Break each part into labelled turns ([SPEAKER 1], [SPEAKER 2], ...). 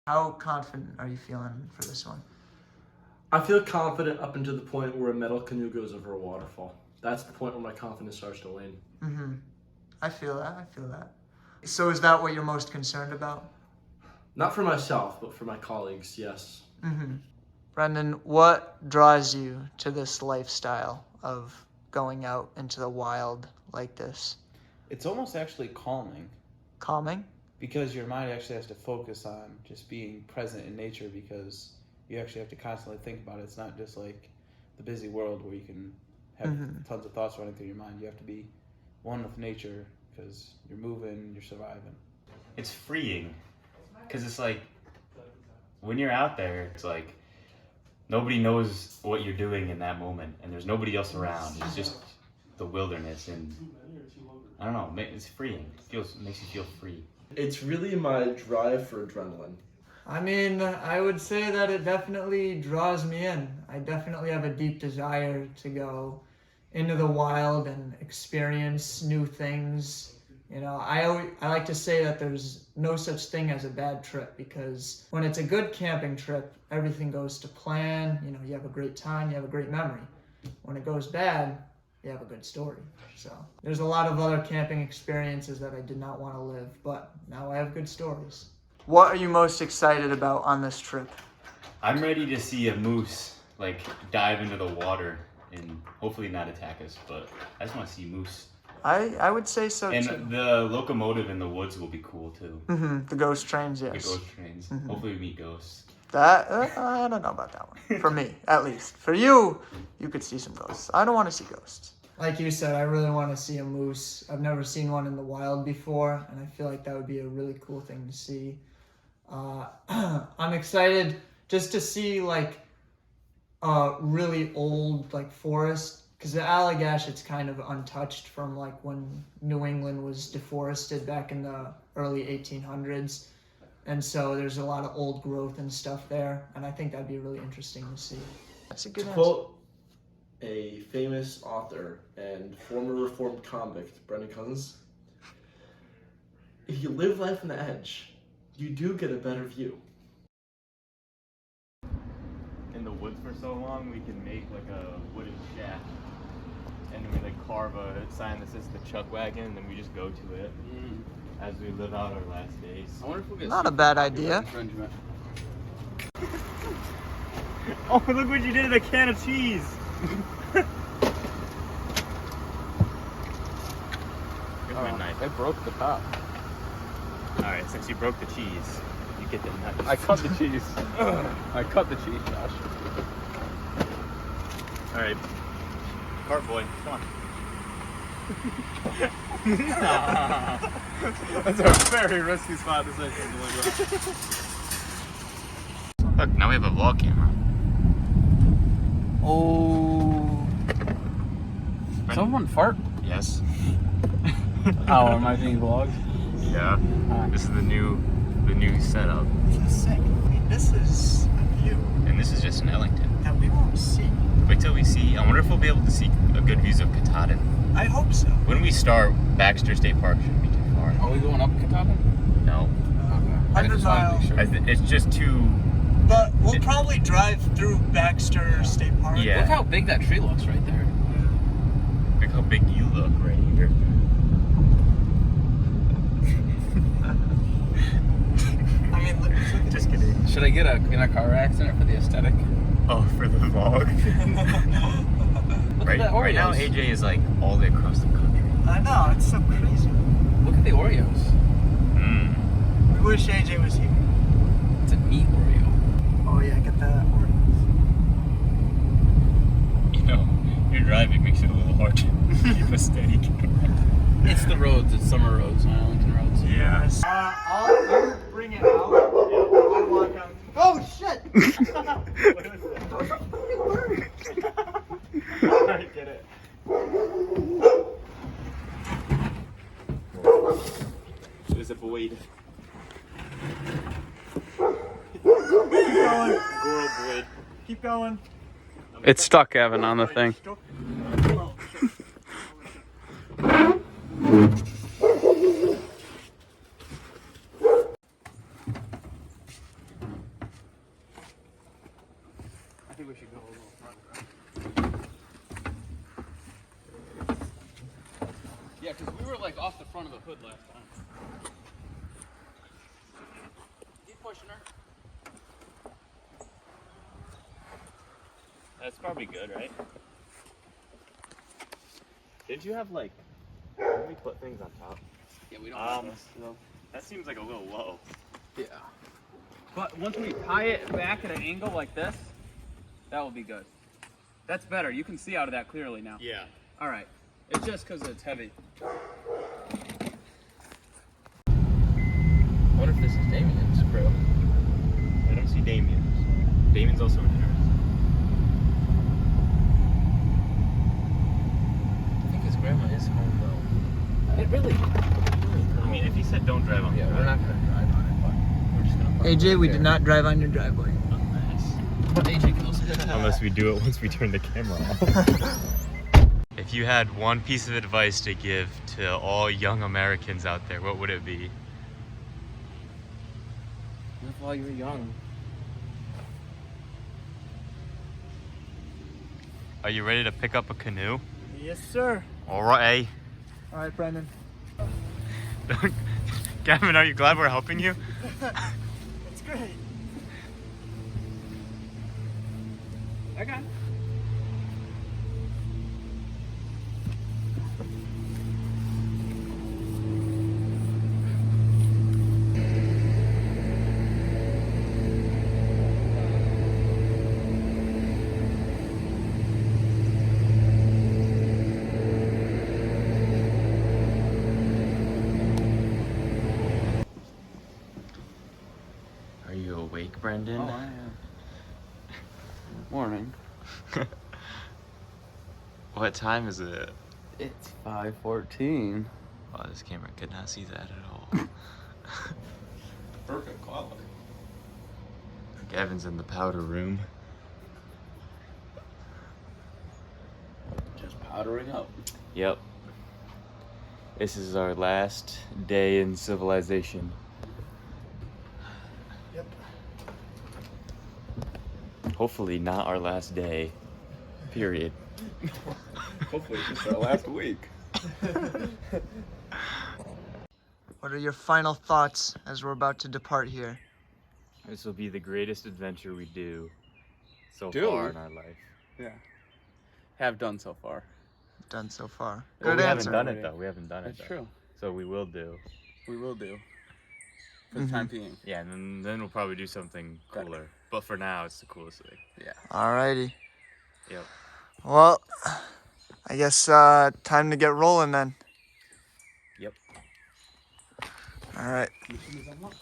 [SPEAKER 1] How confident are you feeling for this one?
[SPEAKER 2] I feel confident up until the point where a metal canoe goes over a waterfall. That's the point where my confidence starts to wane.
[SPEAKER 1] Mm-hmm. I feel that. So is that what you're most concerned about?
[SPEAKER 2] Not for myself, but for my colleagues, yes.
[SPEAKER 1] Mm-hmm. Brendan, what draws you to this lifestyle of going out into the wild like this?
[SPEAKER 3] It's almost actually calming.
[SPEAKER 1] Calming?
[SPEAKER 3] Because your mind actually has to focus on just being present in nature, because you actually have to constantly think about it. It's not just like the busy world where you can have tons of thoughts running through your mind. You have to be one with nature because you're moving, you're surviving.
[SPEAKER 4] It's freeing because it's like when you're out there, it's like nobody knows what you're doing in that moment, and there's nobody else around. It's just the wilderness, and I don't know. It's freeing. It makes you feel free.
[SPEAKER 2] It's really my drive for adrenaline.
[SPEAKER 1] I mean, I would say that it definitely draws me in. I definitely have a deep desire to go into the wild and experience new things. You know, I like to say that there's no such thing as a bad trip, because when it's a good camping trip, everything goes to plan. You know, you have a great time, you have a great memory. When it goes bad, you have a good story. So there's a lot of other camping experiences that I did not want to live, but now I have good stories. What are you most excited about on this trip?
[SPEAKER 4] I'm ready to see a moose like dive into the water and hopefully not attack us, but I just want to see moose.
[SPEAKER 1] I would say so
[SPEAKER 4] and
[SPEAKER 1] too.
[SPEAKER 4] The locomotive in the woods will be cool too.
[SPEAKER 1] Mm-hmm. The ghost trains, yes.
[SPEAKER 4] The ghost trains. Mm-hmm. Hopefully we meet ghosts.
[SPEAKER 1] That, I don't know about that one. For me, at least. For you, you could see some ghosts. I don't want to see ghosts. Like you said, I really want to see a moose. I've never seen one in the wild before, and I feel like that would be a really cool thing to see. I'm excited just to see like a really old like forest, because the Allagash, it's kind of untouched from like when New England was deforested back in the early 1800s. And so there's a lot of old growth and stuff there, and I think that'd be really interesting to see. That's a good answer.
[SPEAKER 2] Quote a famous author and former reformed convict, Brendan Cousins: if you live life on the edge, you do get a better view.
[SPEAKER 4] In the woods for so long, we can make like a wooden shack, and we like carve a sign that says the Chuck Wagon, and then we just go to it as we live out our last days.
[SPEAKER 3] I wonder if we'll get
[SPEAKER 1] Not a bad idea.
[SPEAKER 3] infringement.
[SPEAKER 4] Oh, look what you did to the can of cheese!
[SPEAKER 3] I broke the top.
[SPEAKER 4] Alright, since you broke the cheese, you get the knife.
[SPEAKER 3] I cut the cheese. I cut the cheese, Josh.
[SPEAKER 4] Alright, cart boy, come on.
[SPEAKER 3] That's a very risky spot to say something like that.
[SPEAKER 4] Look, now we have a vlog camera.
[SPEAKER 3] Oh. Someone fart?
[SPEAKER 4] Yes.
[SPEAKER 3] Oh, am I being vlogged?
[SPEAKER 4] Yeah. This is the new setup.
[SPEAKER 1] This is sick. I mean, this is a view
[SPEAKER 4] And this is just in Ellington.
[SPEAKER 1] that we won't see.
[SPEAKER 4] Wait till we see. I wonder if we'll be able to see a good views of Katahdin.
[SPEAKER 1] I hope so.
[SPEAKER 4] When we start, Baxter State Park shouldn't be too far.
[SPEAKER 3] Are we going up Katahdin?
[SPEAKER 4] No.
[SPEAKER 3] I
[SPEAKER 1] 100
[SPEAKER 3] just wanted to
[SPEAKER 1] miles.
[SPEAKER 3] make sure.
[SPEAKER 4] It's just too.
[SPEAKER 1] But we'll probably drive through Baxter State Park.
[SPEAKER 4] Yeah.
[SPEAKER 3] Look how big that tree looks right there.
[SPEAKER 4] Look how big you look right here.
[SPEAKER 1] I mean, look at
[SPEAKER 4] Just kidding.
[SPEAKER 3] Should I get in a car accident for the aesthetic?
[SPEAKER 4] Oh, for the vlog.
[SPEAKER 3] Look at that Oreos.
[SPEAKER 4] Right now, AJ is like all the way across the country.
[SPEAKER 1] I know, it's so crazy.
[SPEAKER 3] Look at the Oreos.
[SPEAKER 1] We wish AJ was here.
[SPEAKER 3] It's a meat Oreo.
[SPEAKER 1] Oh yeah, get that Oreos.
[SPEAKER 4] You know, your driving makes it a little hard to keep a steady camera.
[SPEAKER 3] It's the roads. It's summer roads, not Arlington roads.
[SPEAKER 4] Yeah.
[SPEAKER 1] I'll bring it out. I'll walk out. Oh shit!
[SPEAKER 4] Alright, get it. There's a void.
[SPEAKER 1] Keep going.
[SPEAKER 4] Girl void.
[SPEAKER 1] Keep going.
[SPEAKER 3] It's stuck, Evan, on the thing. think we should go a little further. Yeah, because we were like off the front of the hood last time. Keep pushing her.
[SPEAKER 4] That's probably good, right? Didn't you have like? Let me put things on top.
[SPEAKER 3] Yeah, we don't have this, so.
[SPEAKER 4] That seems like a little low.
[SPEAKER 3] Yeah. But once we tie it back at an angle like this, that will be good. That's better. You can see out of that clearly now.
[SPEAKER 4] Yeah.
[SPEAKER 3] All right. It's just because it's heavy.
[SPEAKER 2] I wonder if this is Damien's crew.
[SPEAKER 4] I don't see Damien's. Damien's also in here.
[SPEAKER 2] I think his grandma is home though. It really.
[SPEAKER 4] I mean, if he said don't drive on the
[SPEAKER 2] Yeah, we're not gonna drive on it, but we're just gonna. park
[SPEAKER 1] AJ,
[SPEAKER 2] right
[SPEAKER 1] we
[SPEAKER 2] there.
[SPEAKER 1] did not drive on your driveway.
[SPEAKER 2] But AJ can also do that.
[SPEAKER 4] Unless we do it once we turn the camera off. If you had one piece of advice to give to all young Americans out there, what would it be?
[SPEAKER 3] Live while you're young.
[SPEAKER 4] Are you ready to pick up a canoe?
[SPEAKER 1] Yes, sir.
[SPEAKER 4] All right.
[SPEAKER 1] All right, Brendan.
[SPEAKER 4] Gavin, are you glad we're helping you?
[SPEAKER 1] It's great.
[SPEAKER 3] Okay.
[SPEAKER 4] Are you awake, Brendan?
[SPEAKER 3] Oh, I am. Morning.
[SPEAKER 4] What time is it?
[SPEAKER 3] It's 5:14.
[SPEAKER 4] Wow, this camera could not see that at all.
[SPEAKER 3] Perfect quality.
[SPEAKER 4] Gavin's in the powder room.
[SPEAKER 3] Just powdering up.
[SPEAKER 4] Yep. This is our last day in civilization.
[SPEAKER 1] Yep.
[SPEAKER 4] Hopefully not our last day. Period.
[SPEAKER 3] Hopefully it's just our last week.
[SPEAKER 1] What are your final thoughts as we're about to depart here?
[SPEAKER 4] This will be the greatest adventure we do so
[SPEAKER 3] Do
[SPEAKER 4] far
[SPEAKER 3] we?
[SPEAKER 4] in our life.
[SPEAKER 3] Yeah. Have done so far.
[SPEAKER 1] Done so far.
[SPEAKER 4] Well,
[SPEAKER 1] Good
[SPEAKER 4] we
[SPEAKER 1] answer.
[SPEAKER 4] haven't done it though. We haven't done it.
[SPEAKER 3] That's
[SPEAKER 4] though.
[SPEAKER 3] true.
[SPEAKER 4] So we will do.
[SPEAKER 3] We will do. For the time being.
[SPEAKER 4] Yeah, and then we'll probably do something cooler. But for now, it's the coolest thing.
[SPEAKER 3] Yeah.
[SPEAKER 1] Alrighty.
[SPEAKER 4] Yep.
[SPEAKER 1] Well, I guess time to get rolling then.
[SPEAKER 4] Yep.
[SPEAKER 1] All right.
[SPEAKER 3] Mission is unlocked.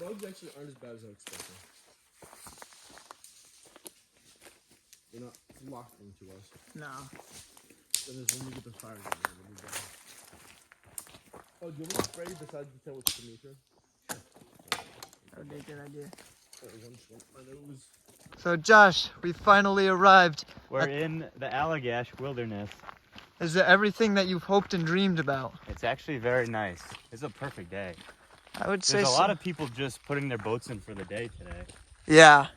[SPEAKER 2] bugs actually aren't as bad as I expected. They're not locked into us.
[SPEAKER 1] No.
[SPEAKER 2] Then there's when we get the fire going, it'll be better. Oh, do you want me to spray besides the tail with the nature?
[SPEAKER 1] That would be a good idea.
[SPEAKER 2] My nose.
[SPEAKER 1] So Josh, we finally arrived.
[SPEAKER 4] We're in the Allagash Wilderness.
[SPEAKER 1] Is it everything that you've hoped and dreamed about?
[SPEAKER 4] It's actually very nice. It's a perfect day.
[SPEAKER 1] I would say
[SPEAKER 4] There's a
[SPEAKER 1] so.
[SPEAKER 4] lot of people just putting their boats in for the day today.
[SPEAKER 1] Yeah.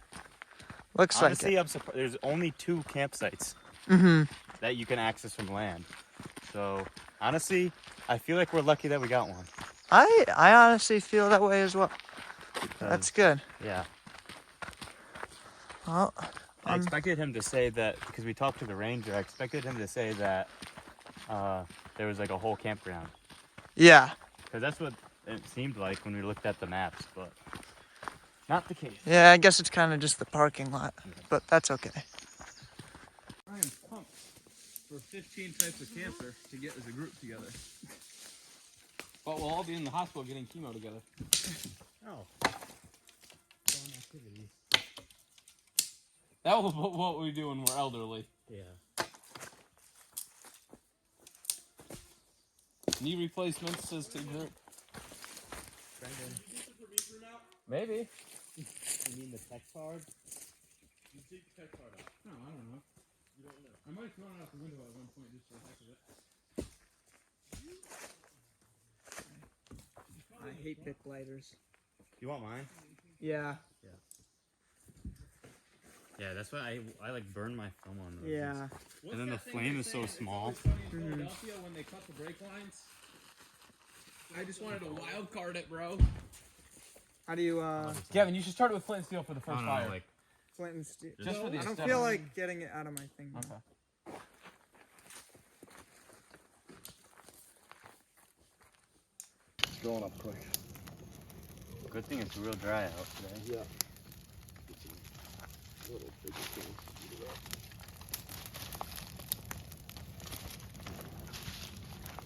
[SPEAKER 1] Looks
[SPEAKER 4] Honestly,
[SPEAKER 1] like it.
[SPEAKER 4] I'm surprised. There's only 2 campsites that you can access from land. So, honestly, I feel like we're lucky that we got one.
[SPEAKER 1] I honestly feel that way as well. That's good.
[SPEAKER 4] Yeah.
[SPEAKER 1] Well,
[SPEAKER 4] I expected him to say that, because we talked to the ranger, I expected him to say that there was like a whole campground.
[SPEAKER 1] yeah.
[SPEAKER 4] Because that's what it seemed like when we looked at the maps, but not the case.
[SPEAKER 1] Yeah, I guess it's kind of just the parking lot, but that's okay.
[SPEAKER 3] I am pumped for 15 types of cancer to get as a group together. But we'll all be in the hospital getting chemo together.
[SPEAKER 4] Oh.
[SPEAKER 3] That was what we do when we're elderly.
[SPEAKER 4] Yeah.
[SPEAKER 3] Knee replacements, says to group. Maybe.
[SPEAKER 4] You mean the tech card?
[SPEAKER 3] You take the tech card out. No, I don't know. You don't know. I might have thrown it out the window at one point just for the heck of it.
[SPEAKER 1] I hate Bic lighters.
[SPEAKER 4] You want mine?
[SPEAKER 1] Yeah.
[SPEAKER 4] Yeah, that's why I like burn my film on those.
[SPEAKER 1] Yeah.
[SPEAKER 4] And then the flame is so small.
[SPEAKER 3] In Philadelphia, when they cut the brake lines, I just wanted to wild card it, bro.
[SPEAKER 1] How do you,
[SPEAKER 3] Kevin, you should start it with flint and steel for the first fire.
[SPEAKER 4] like
[SPEAKER 1] flint and steel?
[SPEAKER 3] Just for the
[SPEAKER 1] I don't
[SPEAKER 3] aesthetic.
[SPEAKER 1] feel like getting it out of my thing.
[SPEAKER 3] Okay.
[SPEAKER 2] It's going up quick.
[SPEAKER 4] good thing it's real dry out today.
[SPEAKER 2] Yeah. Little bigger things to do that.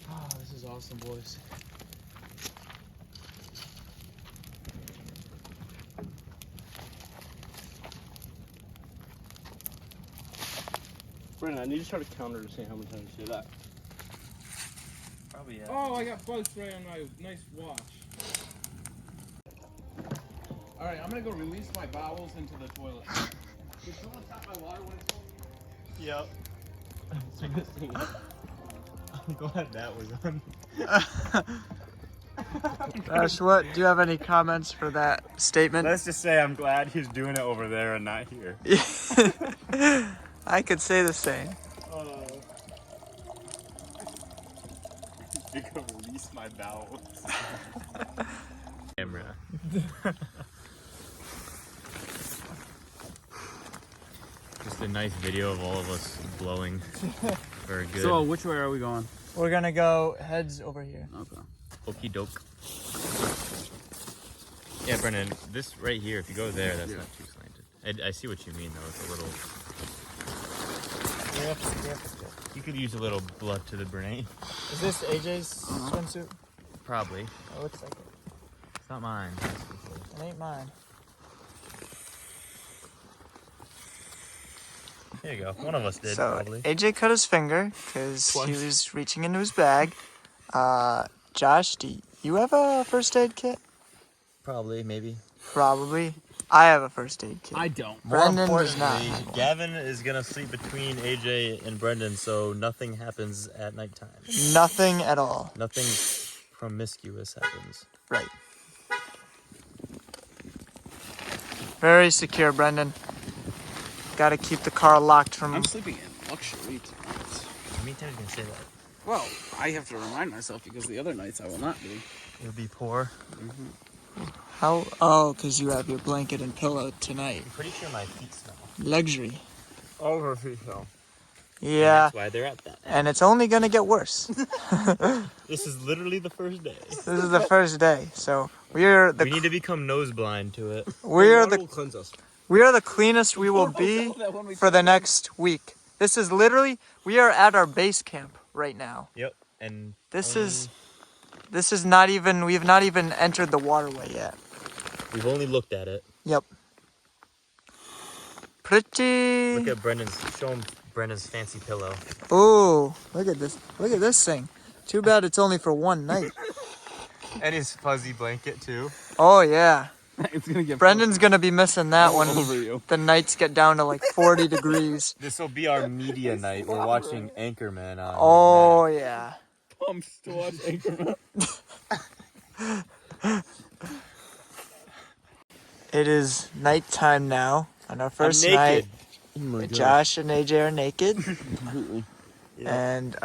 [SPEAKER 3] Oh, this is awesome, boys.
[SPEAKER 2] Brandon, I need to start a counter to see how many times you say that.
[SPEAKER 4] Probably, yeah.
[SPEAKER 3] Oh, I got bug spray on my nice watch. Alright, I'm gonna go release my bowels into the toilet. Did someone tap my water when it's full?
[SPEAKER 4] Yep. I'm glad that was on.
[SPEAKER 1] Ash, what? Do you have any comments for that statement?
[SPEAKER 4] Let's just say I'm glad he's doing it over there and not here.
[SPEAKER 1] I could say the same.
[SPEAKER 4] You can release my bowels. Camera. Just a nice video of all of us blowing for a good.
[SPEAKER 3] So, which way are we going?
[SPEAKER 1] We're gonna go heads over here.
[SPEAKER 3] Okay.
[SPEAKER 4] Okey doke. Yeah, Brendan, this right here, if you go there, that's not too slanted. I see what you mean, though. It's a little. You could use a little blood to the brain.
[SPEAKER 1] Is this AJ's swimsuit?
[SPEAKER 4] Probably.
[SPEAKER 1] It looks like it.
[SPEAKER 4] It's not mine.
[SPEAKER 1] It ain't mine.
[SPEAKER 4] There you go. One of us did,
[SPEAKER 1] So
[SPEAKER 4] probably.
[SPEAKER 1] AJ cut his finger because he was reaching into his bag. Josh, do you have a first aid kit?
[SPEAKER 4] Probably, maybe.
[SPEAKER 1] Probably. I have a first aid kit.
[SPEAKER 3] I don't.
[SPEAKER 1] Brendan does not.
[SPEAKER 4] Gavin is gonna sleep between AJ and Brendan, so nothing happens at nighttime.
[SPEAKER 1] Nothing at all.
[SPEAKER 4] Nothing promiscuous happens.
[SPEAKER 1] Right. Very secure, Brendan. Gotta keep the car locked from.
[SPEAKER 3] I'm sleeping in luxury tonight.
[SPEAKER 4] How many times are you gonna say that?
[SPEAKER 3] Well, I have to remind myself because the other nights I will not be.
[SPEAKER 4] You'll be poor.
[SPEAKER 1] How? Oh, because you have your blanket and pillow tonight.
[SPEAKER 4] I'm pretty sure my feet smell.
[SPEAKER 1] Luxury.
[SPEAKER 2] All of our feet fell.
[SPEAKER 1] Yeah.
[SPEAKER 4] That's why they're at that.
[SPEAKER 1] And it's only gonna get worse.
[SPEAKER 4] This is literally the first day.
[SPEAKER 1] This is the first day, so we
[SPEAKER 4] We need to become nose blind to it.
[SPEAKER 1] we're
[SPEAKER 2] Water
[SPEAKER 1] the
[SPEAKER 2] will cleanse us.
[SPEAKER 1] we are the cleanest we will be for the next week. This is literally we are at our base camp right now.
[SPEAKER 4] Yep. And
[SPEAKER 1] This is not even we've not even entered the waterway yet.
[SPEAKER 4] We've only looked at it.
[SPEAKER 1] Yep. Pretty.
[SPEAKER 4] Look at show him Brendan's fancy pillow.
[SPEAKER 1] Oh, look at this. Look at this thing. Too bad it's only for one night.
[SPEAKER 4] And his fuzzy blanket too.
[SPEAKER 1] Oh, yeah.
[SPEAKER 3] It's gonna get
[SPEAKER 1] Brendan's going to be missing that one.
[SPEAKER 3] over you.
[SPEAKER 1] The nights get down to like 40 degrees.
[SPEAKER 4] This will be our media night. We're watching Anchorman on.
[SPEAKER 1] Oh, yeah.
[SPEAKER 3] Pumped to watch Anchorman.
[SPEAKER 1] It is nighttime now on our first night. Josh and AJ are naked. And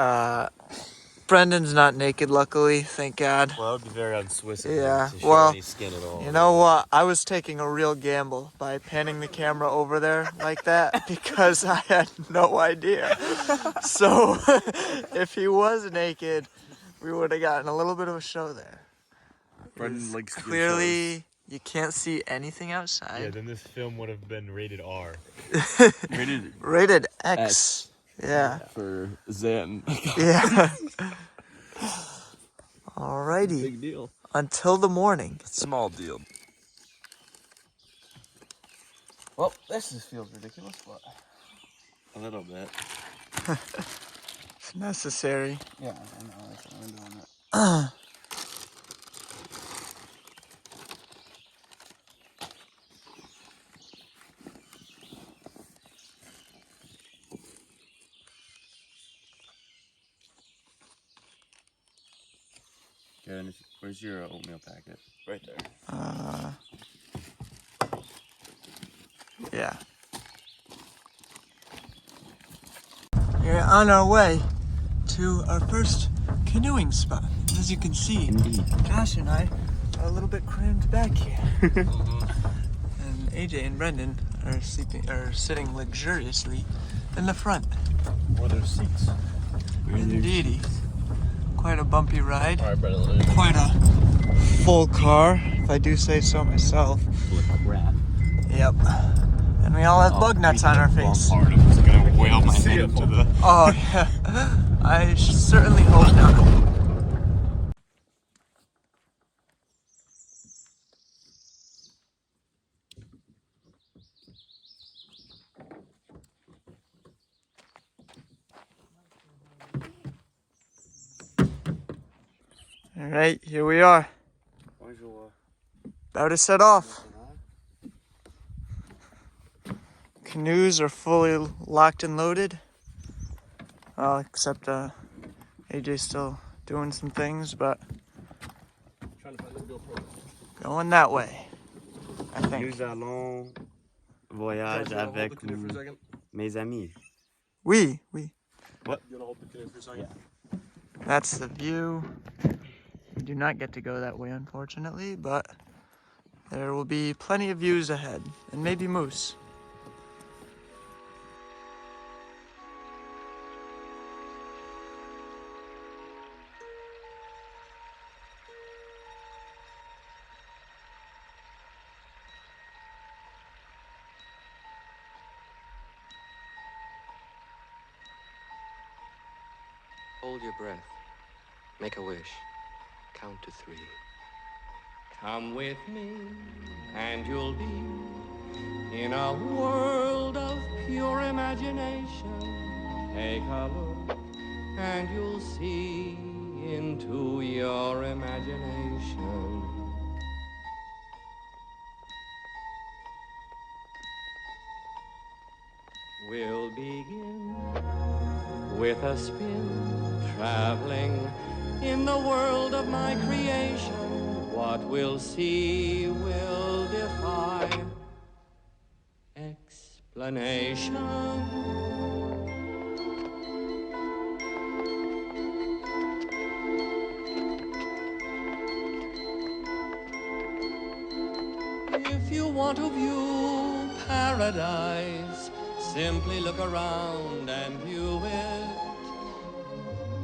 [SPEAKER 1] Brendan's not naked, luckily, thank God.
[SPEAKER 4] Well, it would be very unswiss.
[SPEAKER 1] Yeah,
[SPEAKER 4] To show
[SPEAKER 1] well,
[SPEAKER 4] any skin at all.
[SPEAKER 1] You know what? I was taking a real gamble by panning the camera over there like that because I had no idea. So if he was naked, we would have gotten a little bit of a show there.
[SPEAKER 3] Brendan likes
[SPEAKER 1] Clearly, you can't see anything outside.
[SPEAKER 4] Yeah, then this film would have been rated R.
[SPEAKER 1] Rated X. Yeah.
[SPEAKER 3] for Zen.
[SPEAKER 1] Yeah. Alrighty.
[SPEAKER 3] Big deal.
[SPEAKER 1] Until the morning.
[SPEAKER 3] Small deal. Well, this just feels ridiculous, but a little bit.
[SPEAKER 1] It's necessary.
[SPEAKER 3] Yeah, I know. That's what I'm doing it.
[SPEAKER 4] Good. Where's your oatmeal packet?
[SPEAKER 3] Right there.
[SPEAKER 1] Yeah. We're on our way to our first canoeing spot. As you can see, Josh and I are a little bit crammed back here. And AJ and Brendan are sitting luxuriously in the front.
[SPEAKER 3] What are seats?
[SPEAKER 1] Indeedy. Quite a bumpy ride.
[SPEAKER 3] Alright, Brendan.
[SPEAKER 1] Quite a full car, if I do say so myself.
[SPEAKER 4] Crap.
[SPEAKER 1] Yep. And we all have bug nuts on our face.
[SPEAKER 4] Part of it's gonna whale my head into the.
[SPEAKER 1] Oh, yeah. I certainly hope not. All right, here we are. About to set off. Canoes are fully locked and loaded. Except AJ's still doing some things, but going that way, I think.
[SPEAKER 5] Nous allons voyage avec mes amis.
[SPEAKER 1] Oui.
[SPEAKER 5] What?
[SPEAKER 1] That's the view. We do not get to go that way, unfortunately, but there will be plenty of views ahead, and maybe moose.
[SPEAKER 6] Hold your breath. Make a wish. Count to 3. Come with me, and you'll be in a world of pure imagination. Take a look, and you'll see into your imagination. We'll begin with a spin, traveling in the world of my creation. What we'll see will defy explanation. If you want to view paradise, simply look around and view it.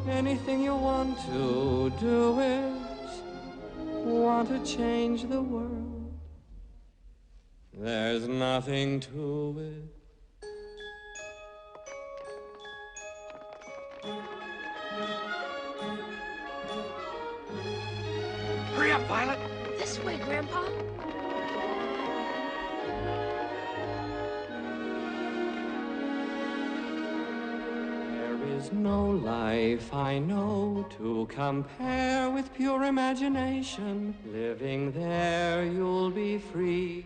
[SPEAKER 6] Anything you want to do it. Want to change the world. There's nothing to it.
[SPEAKER 7] Hurry up, Violet.
[SPEAKER 8] This way, Grandpa.
[SPEAKER 6] There is no life I know to compare with pure imagination. Living there, you'll be free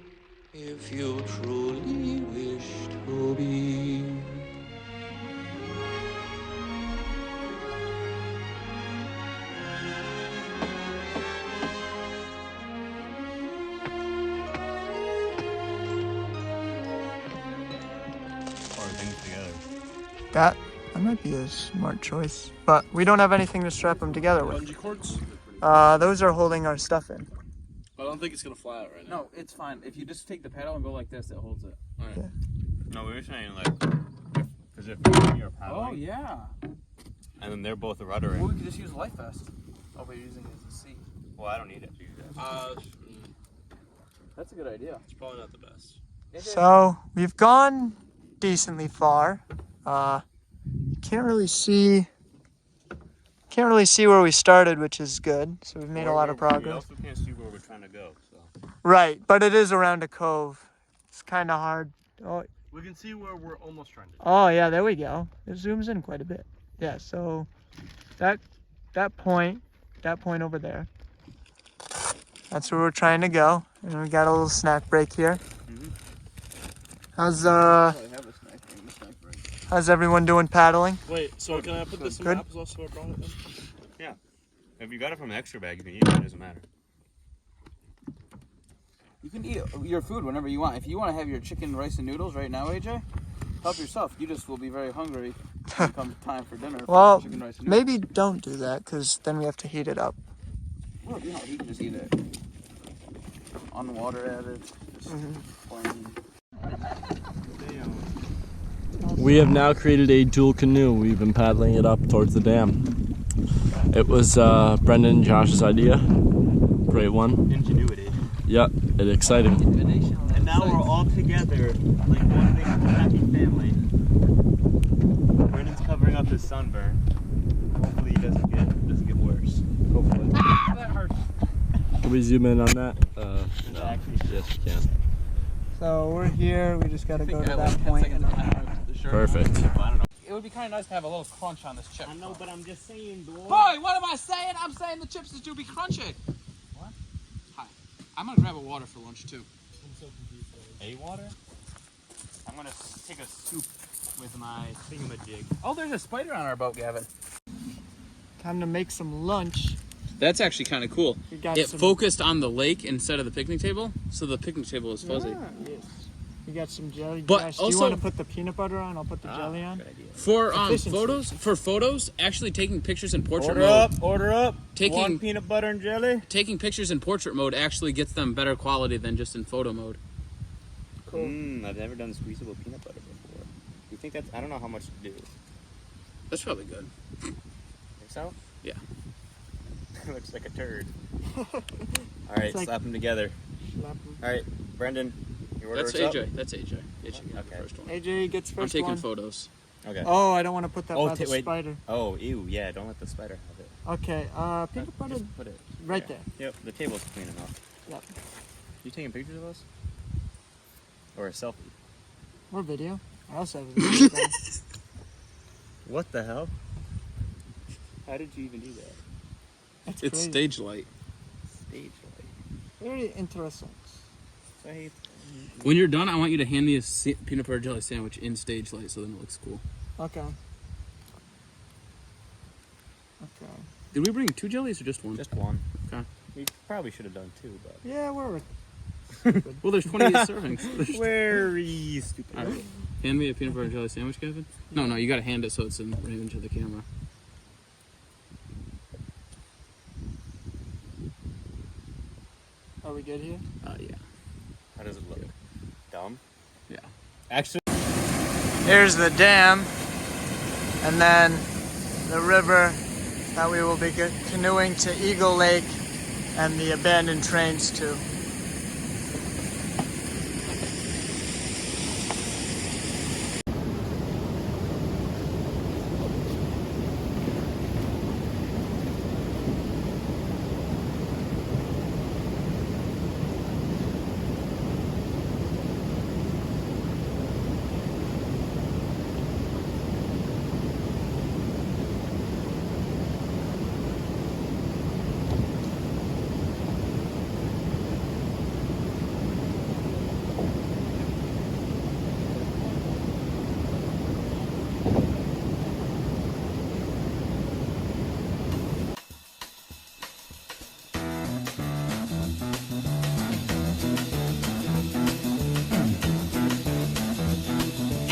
[SPEAKER 6] if you truly wish to be.
[SPEAKER 1] That might be a smart choice, but we don't have anything to strap them together with.
[SPEAKER 2] Bungee cords?
[SPEAKER 1] Those are holding our stuff in.
[SPEAKER 2] I don't think it's gonna fly out right now.
[SPEAKER 3] No, it's fine. If you just take the paddle and go like this, it holds it.
[SPEAKER 2] Alright.
[SPEAKER 1] Yeah.
[SPEAKER 5] No, we were saying like, because if you're paddling,
[SPEAKER 3] Oh, yeah.
[SPEAKER 5] and then they're both ruddering.
[SPEAKER 3] Well, we could just use a life vest. Oh, but you're using it as a seat.
[SPEAKER 5] Well, I don't need it. You guys.
[SPEAKER 3] That's a good idea.
[SPEAKER 2] It's probably not the best.
[SPEAKER 1] So we've gone decently far. Can't really see where we started, which is good. So we've made a lot of
[SPEAKER 5] We
[SPEAKER 1] progress.
[SPEAKER 5] also can't see where we're trying to go. So.
[SPEAKER 1] Right, but it is around a cove. It's kind of hard. Oh,
[SPEAKER 2] We can see where we're almost trying to go.
[SPEAKER 1] oh yeah, there we go. It zooms in quite a bit. Yeah, so that point over there. That's where we're trying to go. And we got a little snack break here. How's everyone doing paddling?
[SPEAKER 2] Wait, so can I put this in my
[SPEAKER 1] Good.
[SPEAKER 2] apples also? I brought it in?
[SPEAKER 5] Yeah. If you got it from an extra bag, you can eat it. It doesn't matter.
[SPEAKER 3] You can eat your food whenever you want. If you want to have your chicken, rice, and noodles right now, AJ, help yourself. You just will be very hungry when it comes time for dinner.
[SPEAKER 1] Well,
[SPEAKER 3] chicken, rice, and noodles.
[SPEAKER 1] maybe don't do that, because then we have to heat it up.
[SPEAKER 3] Well, you know, you can just eat it on water added. Plain.
[SPEAKER 2] We have now created a dual canoe. We've been paddling it up towards the dam. It was Brendan and Josh's idea. Great one.
[SPEAKER 5] Ingenuity.
[SPEAKER 2] Yep, it's exciting.
[SPEAKER 5] And now we're all together, like one big happy family. Brendan's covering up his sunburn. Hopefully he doesn't get worse. Hopefully.
[SPEAKER 3] That hurts.
[SPEAKER 2] Can we zoom in on that?
[SPEAKER 5] No.
[SPEAKER 2] Yes, we can.
[SPEAKER 1] So we're here. We just got to go to that point.
[SPEAKER 2] Perfect.
[SPEAKER 3] It would be kind of nice to have a little crunch on this chip.
[SPEAKER 5] I know, but I'm just saying, boy.
[SPEAKER 3] Boy, what am I saying? I'm saying the chips is to be crunchy. What? Hi. I'm gonna grab a water for lunch too.
[SPEAKER 5] A water? I'm gonna take a soup with my thingamajig.
[SPEAKER 3] Oh, there's a spider on our boat, Gavin.
[SPEAKER 1] Time to make some lunch.
[SPEAKER 3] That's actually kind of cool.
[SPEAKER 1] We got
[SPEAKER 3] It
[SPEAKER 1] some,
[SPEAKER 3] focused on the lake instead of the picnic table, so the picnic table is fuzzy.
[SPEAKER 1] Yes. We got some jelly.
[SPEAKER 3] But
[SPEAKER 1] Josh, do you
[SPEAKER 3] also-
[SPEAKER 1] want to put the peanut butter on? I'll put the jelly on.
[SPEAKER 5] Good idea.
[SPEAKER 3] For
[SPEAKER 1] Efficiency.
[SPEAKER 3] photos, actually taking pictures in portrait mode.
[SPEAKER 5] Order up.
[SPEAKER 3] Taking-
[SPEAKER 5] One peanut butter and jelly.
[SPEAKER 3] Taking pictures in portrait mode actually gets them better quality than just in photo mode.
[SPEAKER 1] Cool.
[SPEAKER 5] I've never done squeezable peanut butter before. You think that's? I don't know how much to do.
[SPEAKER 3] That's probably good.
[SPEAKER 5] Think so?
[SPEAKER 3] Yeah.
[SPEAKER 5] Looks like a turd. All right,
[SPEAKER 1] like-
[SPEAKER 5] slap them together.
[SPEAKER 1] Slap 'em.
[SPEAKER 5] All right, Brendan, your order
[SPEAKER 3] That's
[SPEAKER 5] is up?
[SPEAKER 3] AJ. That's AJ. AJ gets the
[SPEAKER 5] Okay.
[SPEAKER 3] first one.
[SPEAKER 1] AJ gets
[SPEAKER 3] I'm
[SPEAKER 1] first
[SPEAKER 3] taking
[SPEAKER 1] one.
[SPEAKER 3] photos.
[SPEAKER 5] Okay.
[SPEAKER 1] Oh, I don't want to put that
[SPEAKER 5] Oh,
[SPEAKER 1] by the
[SPEAKER 5] wait.
[SPEAKER 1] spider.
[SPEAKER 5] Oh, ew, yeah, don't let the spider have it.
[SPEAKER 1] Okay, peanut butter
[SPEAKER 5] Just put it
[SPEAKER 1] right there.
[SPEAKER 5] Yep, the table's clean enough.
[SPEAKER 1] Yep.
[SPEAKER 5] You taking pictures of us? Or a selfie?
[SPEAKER 1] More video. I also have a video. though.
[SPEAKER 5] What the hell? How did you even do that?
[SPEAKER 1] That's
[SPEAKER 3] It's
[SPEAKER 1] crazy.
[SPEAKER 3] stage light.
[SPEAKER 5] Stage light.
[SPEAKER 1] Very interesting.
[SPEAKER 3] When you're done, I want you to hand me a peanut butter jelly sandwich in stage light, so then it looks cool.
[SPEAKER 1] Okay. Okay.
[SPEAKER 3] Did we bring 2 jellies or just one?
[SPEAKER 5] Just one.
[SPEAKER 3] Okay.
[SPEAKER 5] We probably should have done 2, but.
[SPEAKER 1] Yeah, we're
[SPEAKER 3] Well, there's 28 servings.
[SPEAKER 5] Very stupid.
[SPEAKER 3] All right. Hand me a peanut butter jelly sandwich, Kevin. No, you gotta hand it so it's in range of the camera.
[SPEAKER 1] Are we good here?
[SPEAKER 3] Yeah.
[SPEAKER 5] How does it look? Dumb?
[SPEAKER 3] Yeah.
[SPEAKER 5] Actually,
[SPEAKER 1] Here's the dam, and then the river that we will be canoeing to Eagle Lake and the abandoned trains to.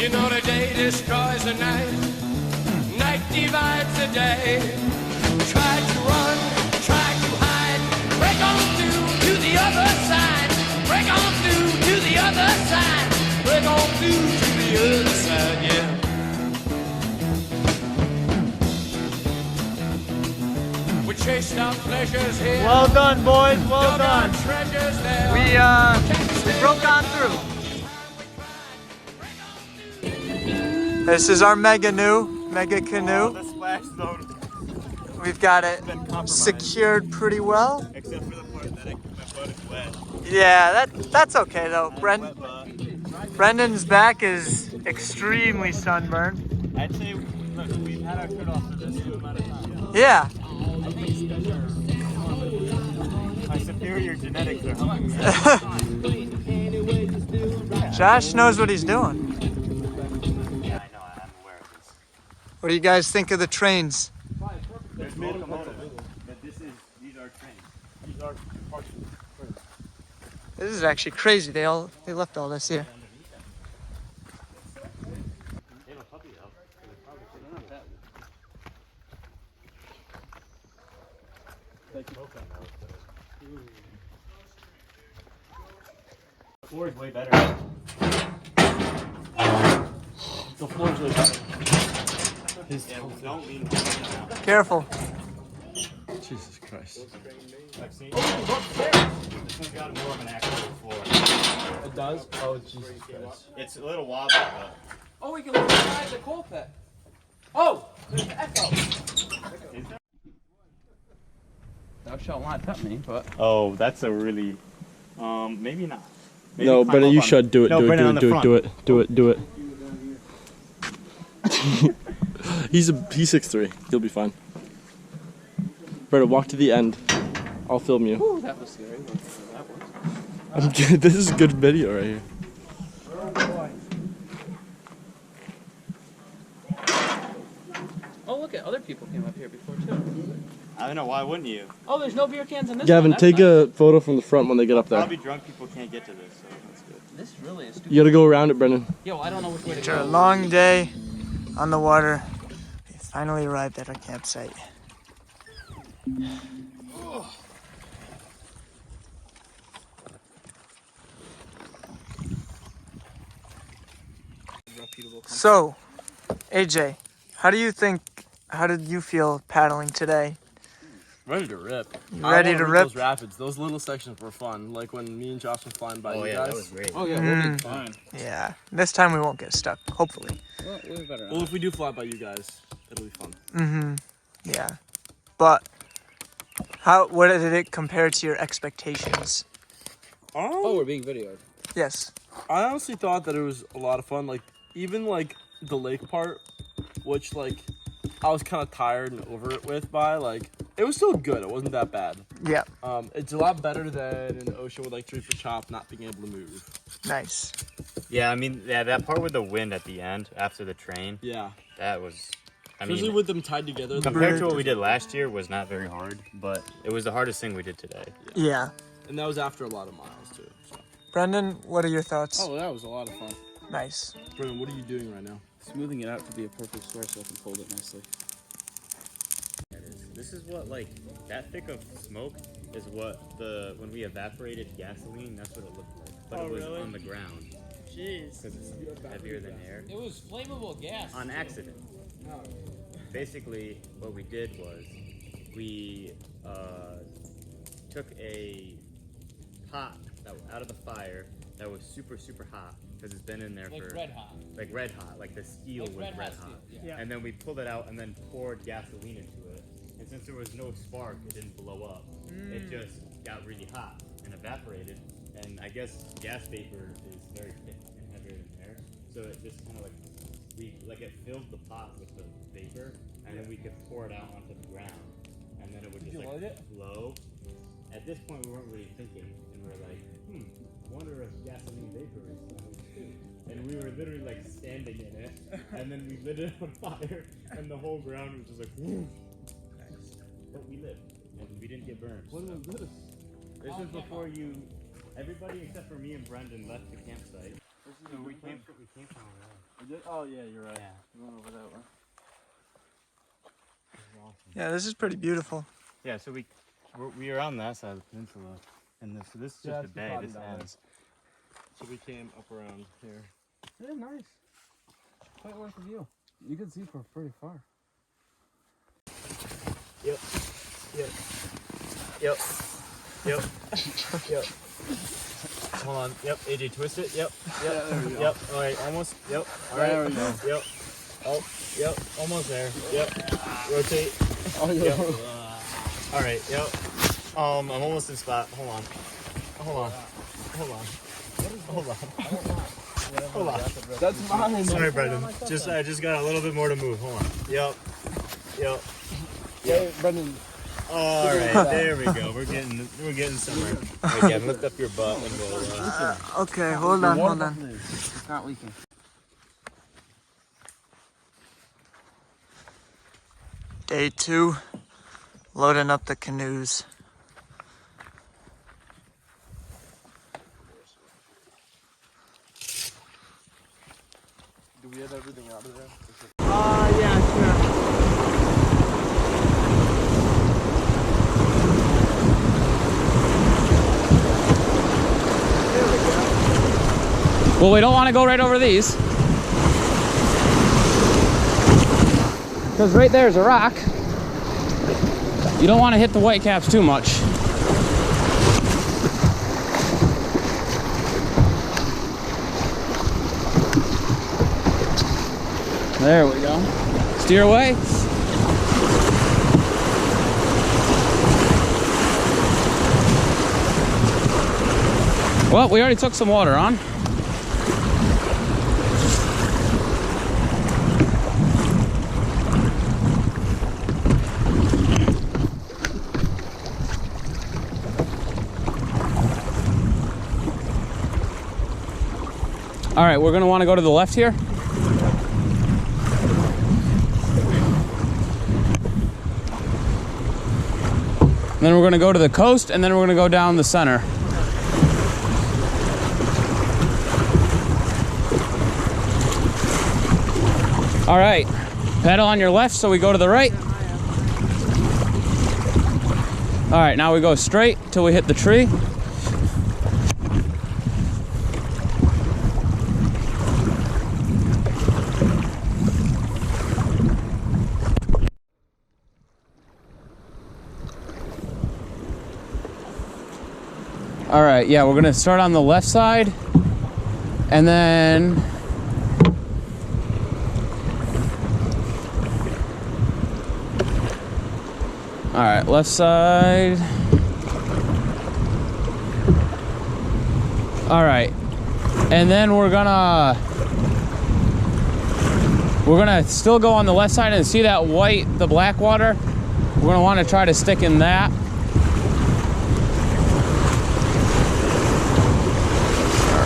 [SPEAKER 6] You know the day destroys the night, night divides the day. Try to run, try to hide, break on through to the other side, break on through to the other side, break on through to the other side, yeah. We chased our pleasures here.
[SPEAKER 1] Well done, boys. Well done.
[SPEAKER 6] Treasures there.
[SPEAKER 1] We broke on through. This is our mega canoe.
[SPEAKER 5] The splash zone
[SPEAKER 1] We've got it
[SPEAKER 5] has been compromised.
[SPEAKER 1] secured pretty well.
[SPEAKER 5] Except for the part that my butt is wet.
[SPEAKER 1] Yeah, that's okay though.
[SPEAKER 5] Wet butt.
[SPEAKER 1] Brendan's back is extremely sunburned.
[SPEAKER 5] I'd say, look, we've had our shirt off for this amount of time.
[SPEAKER 1] Yeah.
[SPEAKER 5] I think it's because my superior genetics are helping me.
[SPEAKER 1] Josh knows what he's doing.
[SPEAKER 5] Yeah, I know. I'm aware of this.
[SPEAKER 1] What do you guys think of the trains?
[SPEAKER 5] There's locomotive, but these are trains. These are parts of the train.
[SPEAKER 1] This is actually crazy. They left all this here.
[SPEAKER 5] They have a puppy though. They're not that. The floor is way better. The floor is way better. Don't lean down.
[SPEAKER 1] Careful.
[SPEAKER 7] Jesus Christ.
[SPEAKER 5] I've seen. This one's got more of an actual floor.
[SPEAKER 7] It does? Oh, Jesus Christ.
[SPEAKER 5] It's a little wobbly, but
[SPEAKER 3] Oh, we can look inside the coal pit. Oh, there's the echo. Thou shalt not tempt me, but
[SPEAKER 5] oh, that's a really maybe not. Maybe
[SPEAKER 7] No,
[SPEAKER 5] climb
[SPEAKER 7] Brennan,
[SPEAKER 5] up
[SPEAKER 7] you
[SPEAKER 5] on-
[SPEAKER 7] should do it.
[SPEAKER 5] No,
[SPEAKER 7] do it.
[SPEAKER 5] Brennan
[SPEAKER 7] Do
[SPEAKER 5] on
[SPEAKER 7] it.
[SPEAKER 5] the
[SPEAKER 7] Do it.
[SPEAKER 5] front.
[SPEAKER 7] Do it. Do it. Do it. He's 6'3". He'll be fine. Brennan, walk to the end. I'll film you.
[SPEAKER 3] Ooh, that was scary. That was.
[SPEAKER 7] This is a good video right here.
[SPEAKER 3] Oh, look at other people came up here before too.
[SPEAKER 5] I don't know. Why wouldn't you?
[SPEAKER 3] Oh, there's no beer cans in this
[SPEAKER 7] Gavin,
[SPEAKER 3] one.
[SPEAKER 7] take a photo from the front when they get up there.
[SPEAKER 5] Probably drunk people can't get to this, so that's good.
[SPEAKER 3] This really is stupid.
[SPEAKER 7] You gotta go around it, Brennan.
[SPEAKER 3] Yo, I don't know which way to
[SPEAKER 1] After a
[SPEAKER 3] go.
[SPEAKER 1] long day on the water, we finally arrived at our campsite. So, AJ, how did you feel paddling today?
[SPEAKER 7] Ready to rip.
[SPEAKER 1] You ready to rip?
[SPEAKER 7] Those rapids. Those little sections were fun. Like when me and Josh were flying by you guys.
[SPEAKER 5] great.
[SPEAKER 3] Oh yeah, we'll be fine.
[SPEAKER 1] Yeah, this time we won't get stuck, hopefully.
[SPEAKER 3] Well, we'll be better.
[SPEAKER 7] Well, if we do fly by you guys, it'll be fun.
[SPEAKER 1] Mm-hmm. Yeah. But what did it compare to your expectations?
[SPEAKER 3] Oh, we're being videoed.
[SPEAKER 1] Yes.
[SPEAKER 7] I honestly thought that it was a lot of fun. Like, even like the lake part, which like I was kind of tired and over it with by, like, it was still good. It wasn't that bad.
[SPEAKER 1] Yeah.
[SPEAKER 7] It's a lot better than in the ocean with like tree for chop not being able to move.
[SPEAKER 1] Nice.
[SPEAKER 5] Yeah, I mean, that part with the wind at the end after the train,
[SPEAKER 7] Yeah.
[SPEAKER 5] that was. I
[SPEAKER 7] Especially
[SPEAKER 5] mean,
[SPEAKER 7] with them tied together.
[SPEAKER 5] compared to what we did last year, was not very hard, but it was the hardest thing we did today.
[SPEAKER 1] Yeah.
[SPEAKER 7] And that was after a lot of miles too. So.
[SPEAKER 1] Brendan, what are your thoughts?
[SPEAKER 3] Oh, that was a lot of fun.
[SPEAKER 1] Nice.
[SPEAKER 7] Brendan, what are you doing right now?
[SPEAKER 3] Smoothing it out to be a perfect square so I can fold it nicely.
[SPEAKER 5] This is what, like, that thick of smoke is what when we evaporated gasoline, that's what it looked like. But it was on the ground. Jeez. Because it's heavier than air.
[SPEAKER 3] It was flammable gas.
[SPEAKER 5] On accident. Basically, what we did was we took a pot that was out of the fire that was super, super hot because it's been in there
[SPEAKER 3] Like
[SPEAKER 5] for
[SPEAKER 3] red hot.
[SPEAKER 5] like red hot, like the steel was red hot.
[SPEAKER 3] steel, yeah.
[SPEAKER 5] And then we pulled it out and then poured gasoline into it. And since there was no spark, it didn't blow up. It just got really hot and evaporated. And I guess gas vapor is very thick and heavier than air, so it just kind of like it filled the pot with the vapor, and then we could pour it out onto the ground, and then it would just like flow. At this point, we weren't really thinking, and we were like, I wonder if gasoline vapor is flammable too. And we were literally like standing in it, and then we lit it on fire, and the whole ground was just like, whoo. But we lived, and we didn't get burned. What was this? This was before everybody except for me and Brendan left the campsite. We came from over there.
[SPEAKER 7] Oh yeah, you're right.
[SPEAKER 5] Yeah.
[SPEAKER 7] We went over that way.
[SPEAKER 1] Yeah, this is pretty beautiful.
[SPEAKER 5] Yeah, so we are on that side of the peninsula, and so this is just a
[SPEAKER 7] it's
[SPEAKER 5] bay.
[SPEAKER 7] bottom
[SPEAKER 5] This
[SPEAKER 7] down
[SPEAKER 5] ends.
[SPEAKER 7] So we came up around here.
[SPEAKER 3] Yeah, nice. Quite worth the view. You can see from pretty far.
[SPEAKER 5] Yep. Yep. Yep. Yep. Yep. Hold on. Yep. AJ, twist it. Yep. Yep.
[SPEAKER 7] Yeah, there we go.
[SPEAKER 5] Yep. All right. Almost. Yep. All right.
[SPEAKER 7] There we go.
[SPEAKER 5] Yep. Oh. Yep. Almost there. Yep. Rotate.
[SPEAKER 7] Oh yeah.
[SPEAKER 5] Yep. All right. Yep. I'm almost in spot. Hold on. Hold on. Hold on. Hold on. Hold on.
[SPEAKER 7] That's mine.
[SPEAKER 5] Sorry, Brendan. I just got a little bit more to move. Hold on. Yep. Yep.
[SPEAKER 7] Hey, Brendan.
[SPEAKER 5] All right. There we go. We're getting somewhere. Again, lift up your butt and we'll.
[SPEAKER 1] Okay, hold on.
[SPEAKER 3] It's not leaking.
[SPEAKER 1] Day 2, loading up the canoes.
[SPEAKER 7] Do we have everything out of there?
[SPEAKER 1] Yeah, sure.
[SPEAKER 8] Well, we don't want to go right over these. Because right there's a rock. You don't want to hit the white caps too much. There we go. Steer away. Well, we already took some water on. All right, we're going to want to go to the left here. And then we're going to go to the coast, and then we're going to go down the center. All right, pedal on your left so we go to the right. All right, now we go straight till we hit the tree. All right, yeah, we're gonna start on the left side and then all right, left side. All right, and then we're gonna still go on the left side and see that white, the black water. We're gonna want to try to stick in that.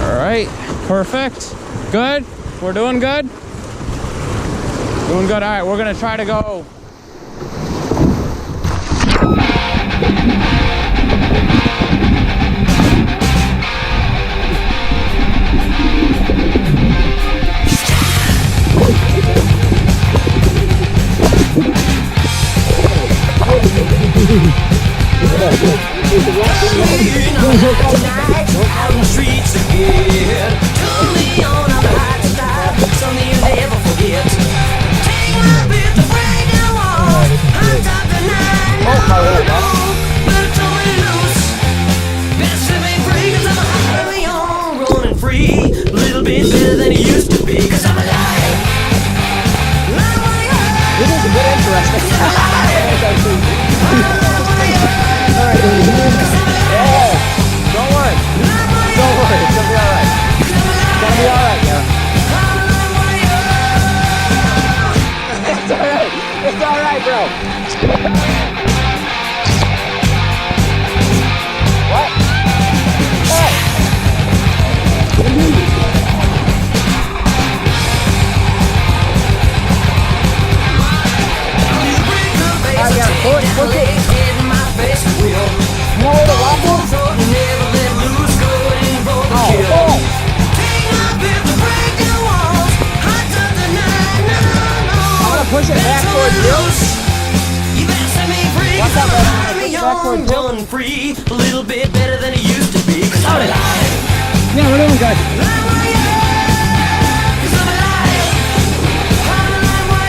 [SPEAKER 8] All right, perfect. Good. We're doing good. Doing good. All right, we're gonna try to go.
[SPEAKER 9] Oh,
[SPEAKER 8] push it back towards you. Watch out, man. Push it back towards you.
[SPEAKER 6] Free, a little bit better than it used to be.
[SPEAKER 8] Yeah, we're doing good.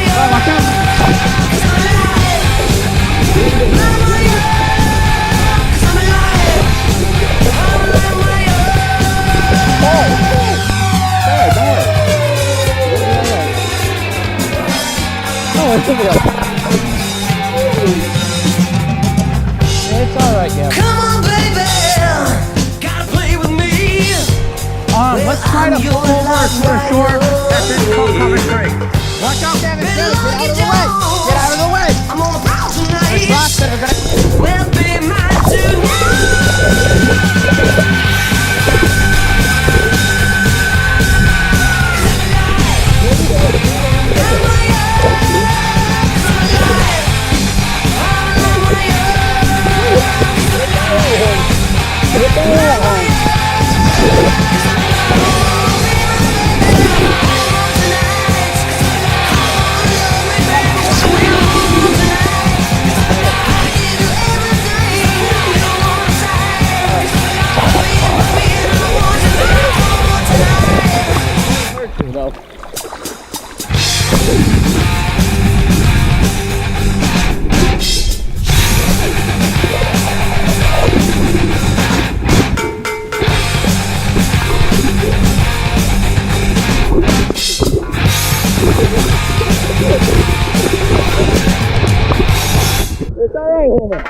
[SPEAKER 8] Oh, watch out. It's alright, Gavin.
[SPEAKER 6] Come on, baby, gotta play with me.
[SPEAKER 8] Let's try to pull over to the shore at this Common Creek. Watch out, Gavin. Get out of the way. Get out of the way.
[SPEAKER 6] I'm on the prowl tonight.
[SPEAKER 8] There's rocks that are gonna...
[SPEAKER 6] Well, be mine
[SPEAKER 8] It's alright, Homer.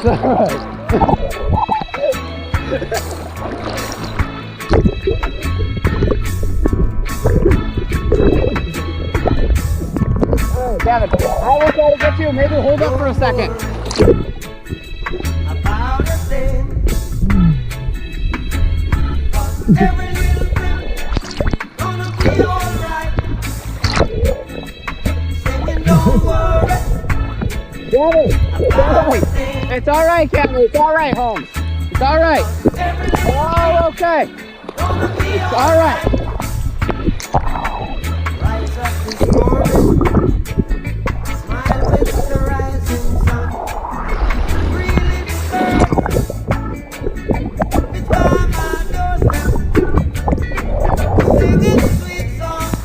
[SPEAKER 8] It's alright. Gavin, I will try to get you. Maybe hold up for a second.
[SPEAKER 6] about a thing. Every little thing gonna be alright. Singing, don't worry.
[SPEAKER 8] Gavin, it's alright. It's alright, Gavin. It's alright, Holmes. It's alright. Oh, okay. It's alright.
[SPEAKER 6] Rise up this morning, smile with the rising sun. Really deserve it's by my doorstep, singing sweet songs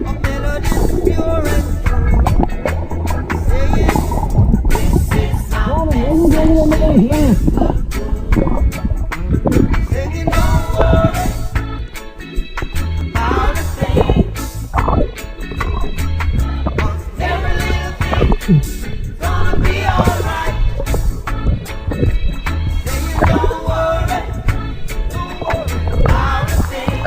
[SPEAKER 6] of melodies pure and true. Saying, this is something singing, don't worry about a thing. 'Cause every little thing's gonna be alright. Saying, don't worry about a thing.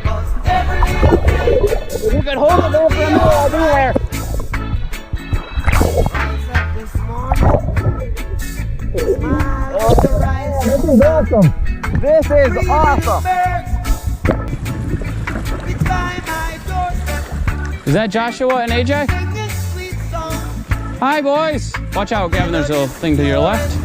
[SPEAKER 6] 'Cause every little thing
[SPEAKER 8] If you could hold it there for a minute, I'll be there.
[SPEAKER 6] rise up this morning. Smile with the rising
[SPEAKER 8] This is awesome. This is awesome.
[SPEAKER 6] It's by my doorstep,
[SPEAKER 8] Is that Joshua and AJ?
[SPEAKER 6] singing sweet songs.
[SPEAKER 8] Hi, boys. Watch out, Gavin. There's a thing to your left.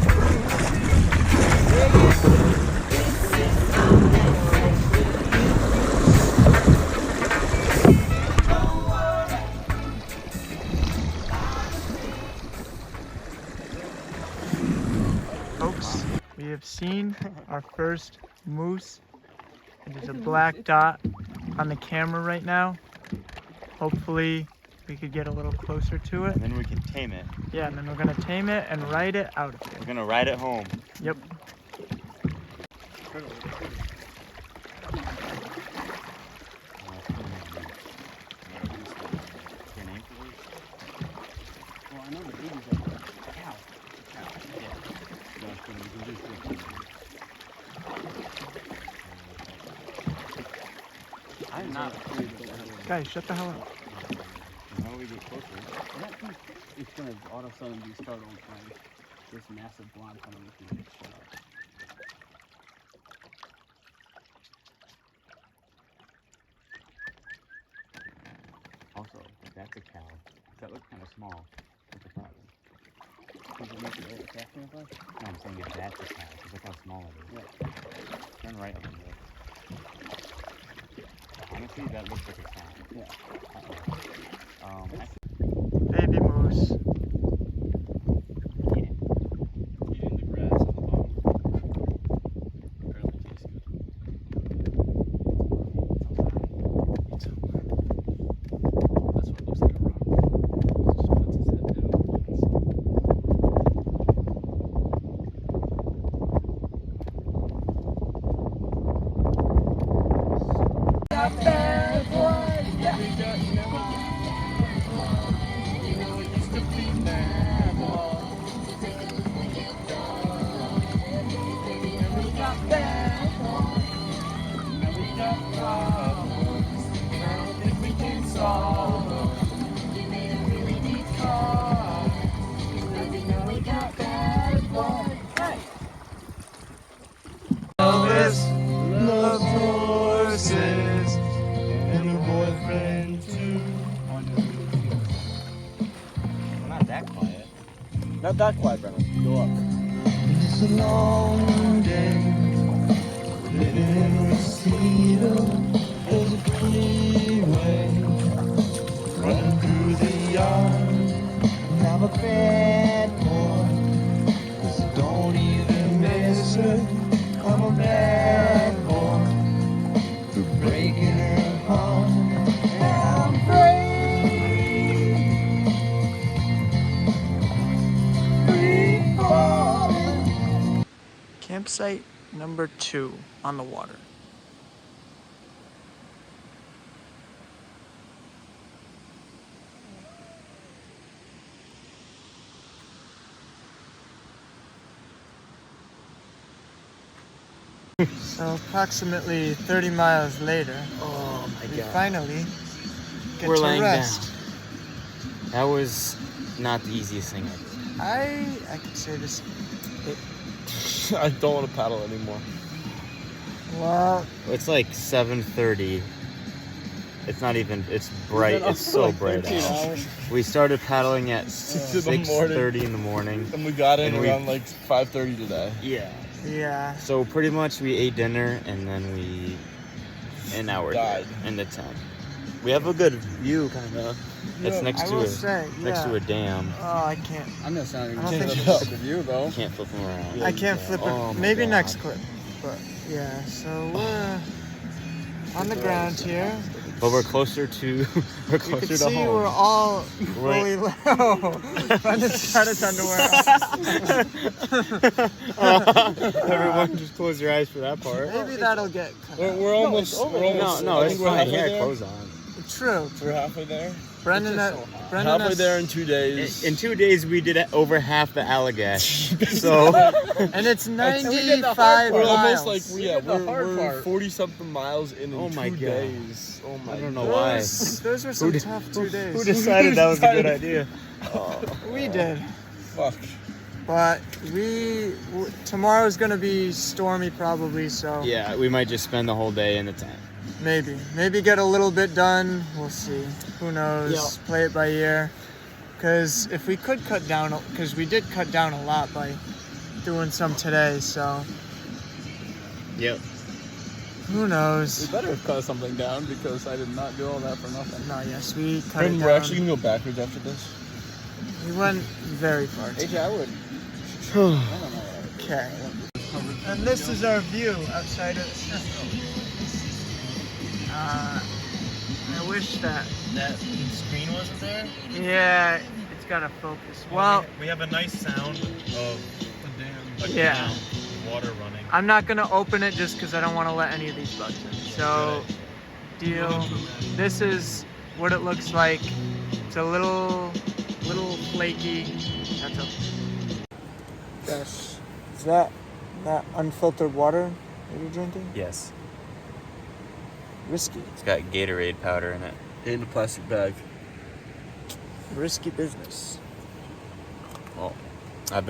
[SPEAKER 1] Folks, we have seen our first moose. It is a black dot on the camera right now. Hopefully we could get a little closer to it.
[SPEAKER 5] And then we can tame it.
[SPEAKER 1] Yeah, and then we're gonna tame it and ride it out of here.
[SPEAKER 5] We're gonna ride it home.
[SPEAKER 1] Yep.
[SPEAKER 5] I'm not afraid of it.
[SPEAKER 1] Guys, shut the hell up.
[SPEAKER 5] How do we get closer?
[SPEAKER 3] It's gonna all of a sudden be startled by this massive blonde coming with you. Shut up.
[SPEAKER 5] Also, that's a cow. That looks kind of small. What's the problem?
[SPEAKER 3] Does it make it attacking us?
[SPEAKER 5] No, I'm saying if that's a cow, because look how small it is.
[SPEAKER 3] Yeah.
[SPEAKER 5] Turn right a little bit. Honestly, that looks like a cat.
[SPEAKER 3] Yeah.
[SPEAKER 1] Baby moose.
[SPEAKER 5] Eating the grass at the bottom. Apparently tastes good. That's what it looks like, a rock. Just puts his head down.
[SPEAKER 1] Elvis loved horses and a boyfriend too.
[SPEAKER 5] Well, not that quiet.
[SPEAKER 7] Not that quiet, Brennan. Go up.
[SPEAKER 1] It's a long day living in Reseda. There's a freeway running through the yard. And I'm a bad boy, so don't even miss her. I'm a bad boy for breaking her heart. And I'm free falling. Campsite number 2 on the water. So approximately 30 miles later,
[SPEAKER 5] Oh my
[SPEAKER 1] we finally get
[SPEAKER 5] We're
[SPEAKER 1] to
[SPEAKER 5] laying
[SPEAKER 1] rest.
[SPEAKER 5] down. That was not the easiest thing ever.
[SPEAKER 1] I could say this.
[SPEAKER 7] I don't want to paddle anymore.
[SPEAKER 1] Well,
[SPEAKER 5] It's like 7:30. It's not even, it's bright. It's so bright out. We started paddling at 6:30 in the morning.
[SPEAKER 7] And we got in
[SPEAKER 5] And we-
[SPEAKER 7] around like 5:30 today.
[SPEAKER 5] Yeah.
[SPEAKER 1] yeah.
[SPEAKER 5] So pretty much we ate dinner and then now we're
[SPEAKER 7] Died.
[SPEAKER 5] here in the tent. We have a good view, kind of. It's next
[SPEAKER 1] I
[SPEAKER 5] to
[SPEAKER 1] will
[SPEAKER 5] a
[SPEAKER 1] say,
[SPEAKER 5] next to
[SPEAKER 1] yeah.
[SPEAKER 5] a dam.
[SPEAKER 1] Oh, I can't.
[SPEAKER 3] I'm not sounding
[SPEAKER 1] I don't
[SPEAKER 3] good
[SPEAKER 1] think
[SPEAKER 3] about
[SPEAKER 1] it's-
[SPEAKER 3] the view though.
[SPEAKER 5] Can't flip them around.
[SPEAKER 1] I can't flip it.
[SPEAKER 5] Oh my
[SPEAKER 1] Maybe
[SPEAKER 5] God.
[SPEAKER 1] next clip. But yeah, so we're on the ground here.
[SPEAKER 5] But we're closer to
[SPEAKER 1] You
[SPEAKER 5] we're
[SPEAKER 1] can
[SPEAKER 5] closer to
[SPEAKER 1] see
[SPEAKER 5] home.
[SPEAKER 1] we're all fully low. Brendan's got his underwear on.
[SPEAKER 5] Everyone just close your eyes for that part.
[SPEAKER 1] Maybe that'll get cut out.
[SPEAKER 7] We're almost. We're almost.
[SPEAKER 5] No,
[SPEAKER 7] I
[SPEAKER 5] it's
[SPEAKER 7] think we're
[SPEAKER 5] fine.
[SPEAKER 7] halfway
[SPEAKER 5] You got
[SPEAKER 7] there.
[SPEAKER 5] clothes on.
[SPEAKER 1] True.
[SPEAKER 7] We're halfway there.
[SPEAKER 1] Brendan, Brendan
[SPEAKER 7] Halfway
[SPEAKER 1] has-
[SPEAKER 7] there in 2 days.
[SPEAKER 4] In 2 days, we did over half the Allagash. So
[SPEAKER 1] and it's
[SPEAKER 3] we did the
[SPEAKER 1] 95
[SPEAKER 3] hard
[SPEAKER 7] We're
[SPEAKER 1] miles.
[SPEAKER 7] almost like
[SPEAKER 3] did the hard
[SPEAKER 7] we're
[SPEAKER 3] part.
[SPEAKER 7] 40 something miles in
[SPEAKER 5] Oh my
[SPEAKER 7] 2
[SPEAKER 5] God.
[SPEAKER 7] days. Oh my
[SPEAKER 5] I don't know
[SPEAKER 7] God.
[SPEAKER 5] why.
[SPEAKER 1] Those were some tough 2 days.
[SPEAKER 5] Who decided that was a good idea?
[SPEAKER 1] We did.
[SPEAKER 7] Fuck.
[SPEAKER 1] But tomorrow's gonna be stormy probably, so
[SPEAKER 5] Yeah, we might just spend the whole day in the tent.
[SPEAKER 1] maybe get a little bit done. We'll see. Who knows?
[SPEAKER 7] Yeah.
[SPEAKER 1] Play it by ear. Because if we could cut down, because we did cut down a lot by doing some today, so
[SPEAKER 5] Yep.
[SPEAKER 1] who
[SPEAKER 3] We
[SPEAKER 1] knows?
[SPEAKER 3] better have cut something down because I did not do all that for nothing.
[SPEAKER 1] No, yes, we cut
[SPEAKER 7] Brendan,
[SPEAKER 1] it
[SPEAKER 7] we're
[SPEAKER 1] down.
[SPEAKER 7] actually gonna go backwards after this.
[SPEAKER 1] We went very far.
[SPEAKER 3] AJ, I would.
[SPEAKER 1] Okay. And this is our view outside of. I wish that.
[SPEAKER 5] screen wasn't there?
[SPEAKER 1] Yeah, it's gotta focus. Well,
[SPEAKER 9] we have a nice sound of a
[SPEAKER 1] Yeah.
[SPEAKER 9] canal, water running.
[SPEAKER 1] I'm not gonna open it just because I don't want to let any of these bugs in. So, this is what it looks like. It's a little flaky. That's okay. Gosh, is that unfiltered water that you're drinking?
[SPEAKER 5] Yes.
[SPEAKER 1] Risky.
[SPEAKER 5] It's got Gatorade powder in it.
[SPEAKER 7] In a plastic bag.
[SPEAKER 1] Risky business.
[SPEAKER 5] Well,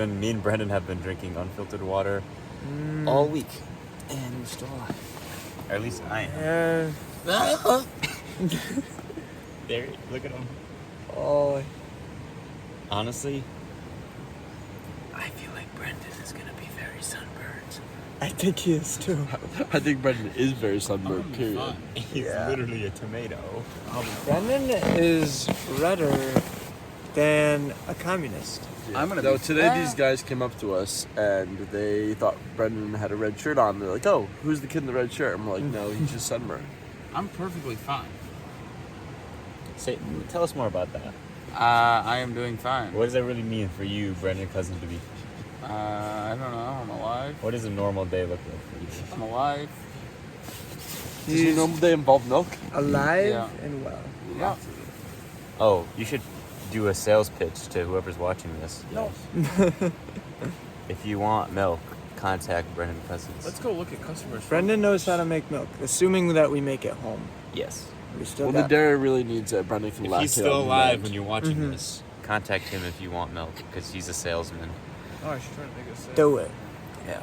[SPEAKER 5] me and Brendan have been drinking unfiltered water all week, and we're still alive. Or at least I am. There, look at him.
[SPEAKER 1] Oh,
[SPEAKER 5] Honestly, I feel like Brendan is gonna be very sunburned.
[SPEAKER 1] I think he is too.
[SPEAKER 7] I think Brendan is very sunburned, period.
[SPEAKER 5] He's
[SPEAKER 1] Yeah.
[SPEAKER 5] literally a tomato.
[SPEAKER 1] Brendan is redder than a communist.
[SPEAKER 3] I'm gonna
[SPEAKER 7] No,
[SPEAKER 3] be
[SPEAKER 7] today these guys came up to us and they thought Brendan had a red shirt on. They're like, "Oh, who's the kid in the red shirt?" I'm like, "No, he's just sunburned."
[SPEAKER 3] I'm perfectly fine.
[SPEAKER 5] Tell us more about that.
[SPEAKER 3] I am doing fine.
[SPEAKER 5] What does that really mean for you, Brendan Cousins, to be?
[SPEAKER 3] I don't know. I'm alive.
[SPEAKER 5] What does a normal day look like for you?
[SPEAKER 3] I'm alive.
[SPEAKER 7] Does your normal day involve milk?
[SPEAKER 1] Alive
[SPEAKER 3] Yeah.
[SPEAKER 1] and well.
[SPEAKER 3] Yeah.
[SPEAKER 5] Oh, you should do a sales pitch to whoever's watching this.
[SPEAKER 3] No.
[SPEAKER 5] If you want milk, contact Brendan Cousins.
[SPEAKER 7] Let's go look at customers.
[SPEAKER 1] Brendan knows how to make milk, assuming that we make it home.
[SPEAKER 5] Yes.
[SPEAKER 1] We still
[SPEAKER 7] When the
[SPEAKER 1] got
[SPEAKER 7] dairy really needs it, Brendan can
[SPEAKER 5] If
[SPEAKER 7] lactate
[SPEAKER 5] he's still
[SPEAKER 7] on
[SPEAKER 5] alive
[SPEAKER 7] milk.
[SPEAKER 5] when you're watching this, contact him if you want milk, because he's a salesman.
[SPEAKER 3] Oh, I should try to make a sale.
[SPEAKER 1] do it.
[SPEAKER 5] Yeah.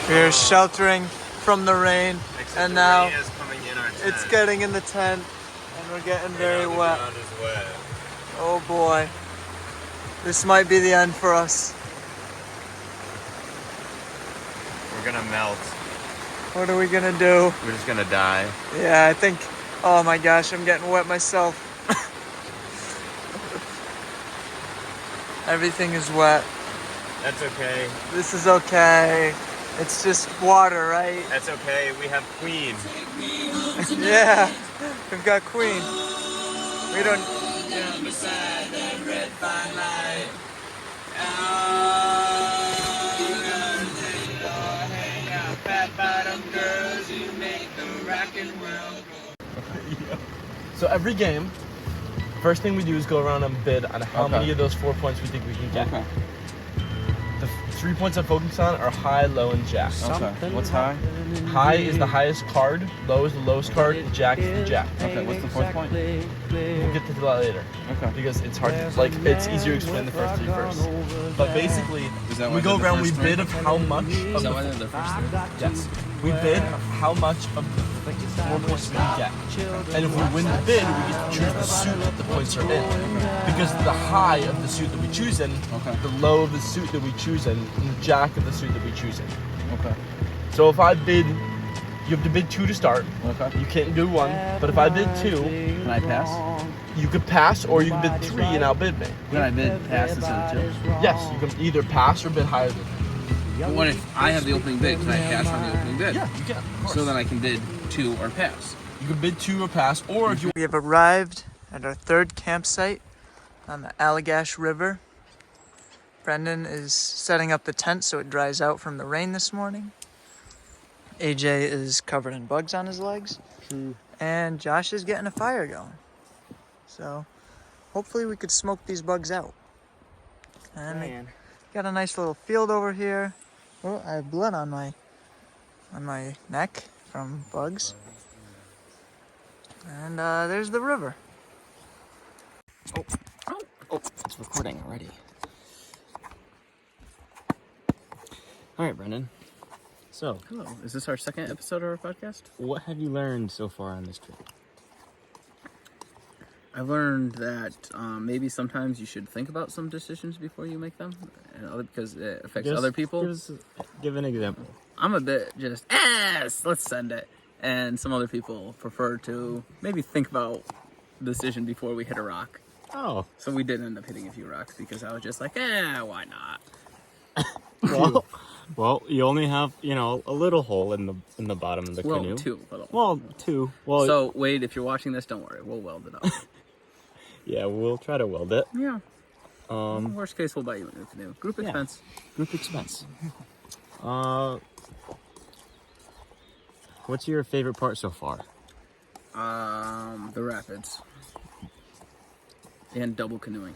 [SPEAKER 1] We're sheltering from the rain, and now
[SPEAKER 5] is coming in our
[SPEAKER 1] it's getting in the tent, and we're getting very wet. Oh boy. This might be the end for us.
[SPEAKER 5] We're gonna melt.
[SPEAKER 1] What are we gonna do?
[SPEAKER 5] We're just gonna die.
[SPEAKER 1] Yeah, I think, oh my gosh, I'm getting wet myself. Everything is wet.
[SPEAKER 5] That's okay.
[SPEAKER 1] This is okay. It's just water, right?
[SPEAKER 5] That's okay. We have Queen.
[SPEAKER 1] Yeah, we've got Queen. We don't.
[SPEAKER 7] So every game, first thing we do is go around and bid on how many of those 4 points we think we can get.
[SPEAKER 3] Okay.
[SPEAKER 7] The 3 points I focus on are high, low, and jack.
[SPEAKER 3] Okay. What's high?
[SPEAKER 7] High is the highest card, low is the lowest card, and jack is the jack.
[SPEAKER 3] Okay. What's the fourth point?
[SPEAKER 7] We'll get to that later.
[SPEAKER 3] Okay.
[SPEAKER 7] Because it's hard, like, it's easier to explain the first three first. But basically,
[SPEAKER 3] that
[SPEAKER 7] we
[SPEAKER 3] why
[SPEAKER 7] go
[SPEAKER 3] they're the
[SPEAKER 7] around, we
[SPEAKER 3] first
[SPEAKER 7] bid
[SPEAKER 3] three?
[SPEAKER 7] of how much of
[SPEAKER 3] That
[SPEAKER 7] the,
[SPEAKER 3] why they're the first three?
[SPEAKER 7] yes, we bid of how much of the 4 points we can get. And if we win the bid, we get to choose the suit that the points are in. Because the high of the suit that we choose in, the low of the suit that we choose in, and the jack of the suit that we choose in.
[SPEAKER 3] Okay.
[SPEAKER 7] So if I bid, you have to bid 2 to start.
[SPEAKER 3] Okay.
[SPEAKER 7] You can't do 1. But if I bid 2,
[SPEAKER 3] Can I pass?
[SPEAKER 7] you could pass, or you can bid 3 and outbid me.
[SPEAKER 3] Can I bid pass instead of 2?
[SPEAKER 7] Yes, you can either pass or bid higher than me.
[SPEAKER 3] But what if I have the opening bid? Can I pass on the opening bid?
[SPEAKER 7] Yeah, you can. Of course.
[SPEAKER 3] So then I can bid 2 or pass.
[SPEAKER 7] You can bid 2 or pass, or if you
[SPEAKER 1] We have arrived at our third campsite on the Allagash River. Brendan is setting up the tent so it dries out from the rain this morning. AJ is covered in bugs on his legs. And Josh is getting a fire going. So hopefully we could smoke these bugs out. And we got a nice little field over here. Oh, I have blood on my neck from bugs. And there's the river.
[SPEAKER 10] Oh, it's recording already. All right, Brendan. So,
[SPEAKER 3] Hello. Is this our second episode of our podcast?
[SPEAKER 10] what have you learned so far on this trip?
[SPEAKER 3] I've learned that maybe sometimes you should think about some decisions before you make them, because it affects other people.
[SPEAKER 10] Give an example.
[SPEAKER 3] I'm a bit just, yes, let's send it. And some other people prefer to maybe think about the decision before we hit a rock.
[SPEAKER 10] Oh,
[SPEAKER 3] So we did end up hitting a few rocks because I was just like, why not?
[SPEAKER 10] well, you only have, a little hole in the bottom of the
[SPEAKER 3] Well,
[SPEAKER 10] canoe.
[SPEAKER 3] 2 little.
[SPEAKER 10] Well, 2. Well,
[SPEAKER 3] So, Wade, if you're watching this, don't worry. We'll weld it up.
[SPEAKER 10] yeah, we'll try to weld it.
[SPEAKER 3] Yeah. Worst case, we'll buy you a new canoe. Group
[SPEAKER 10] Yeah.
[SPEAKER 3] expense.
[SPEAKER 10] Group expense. What's your favorite part so far?
[SPEAKER 3] The rapids. And double canoeing.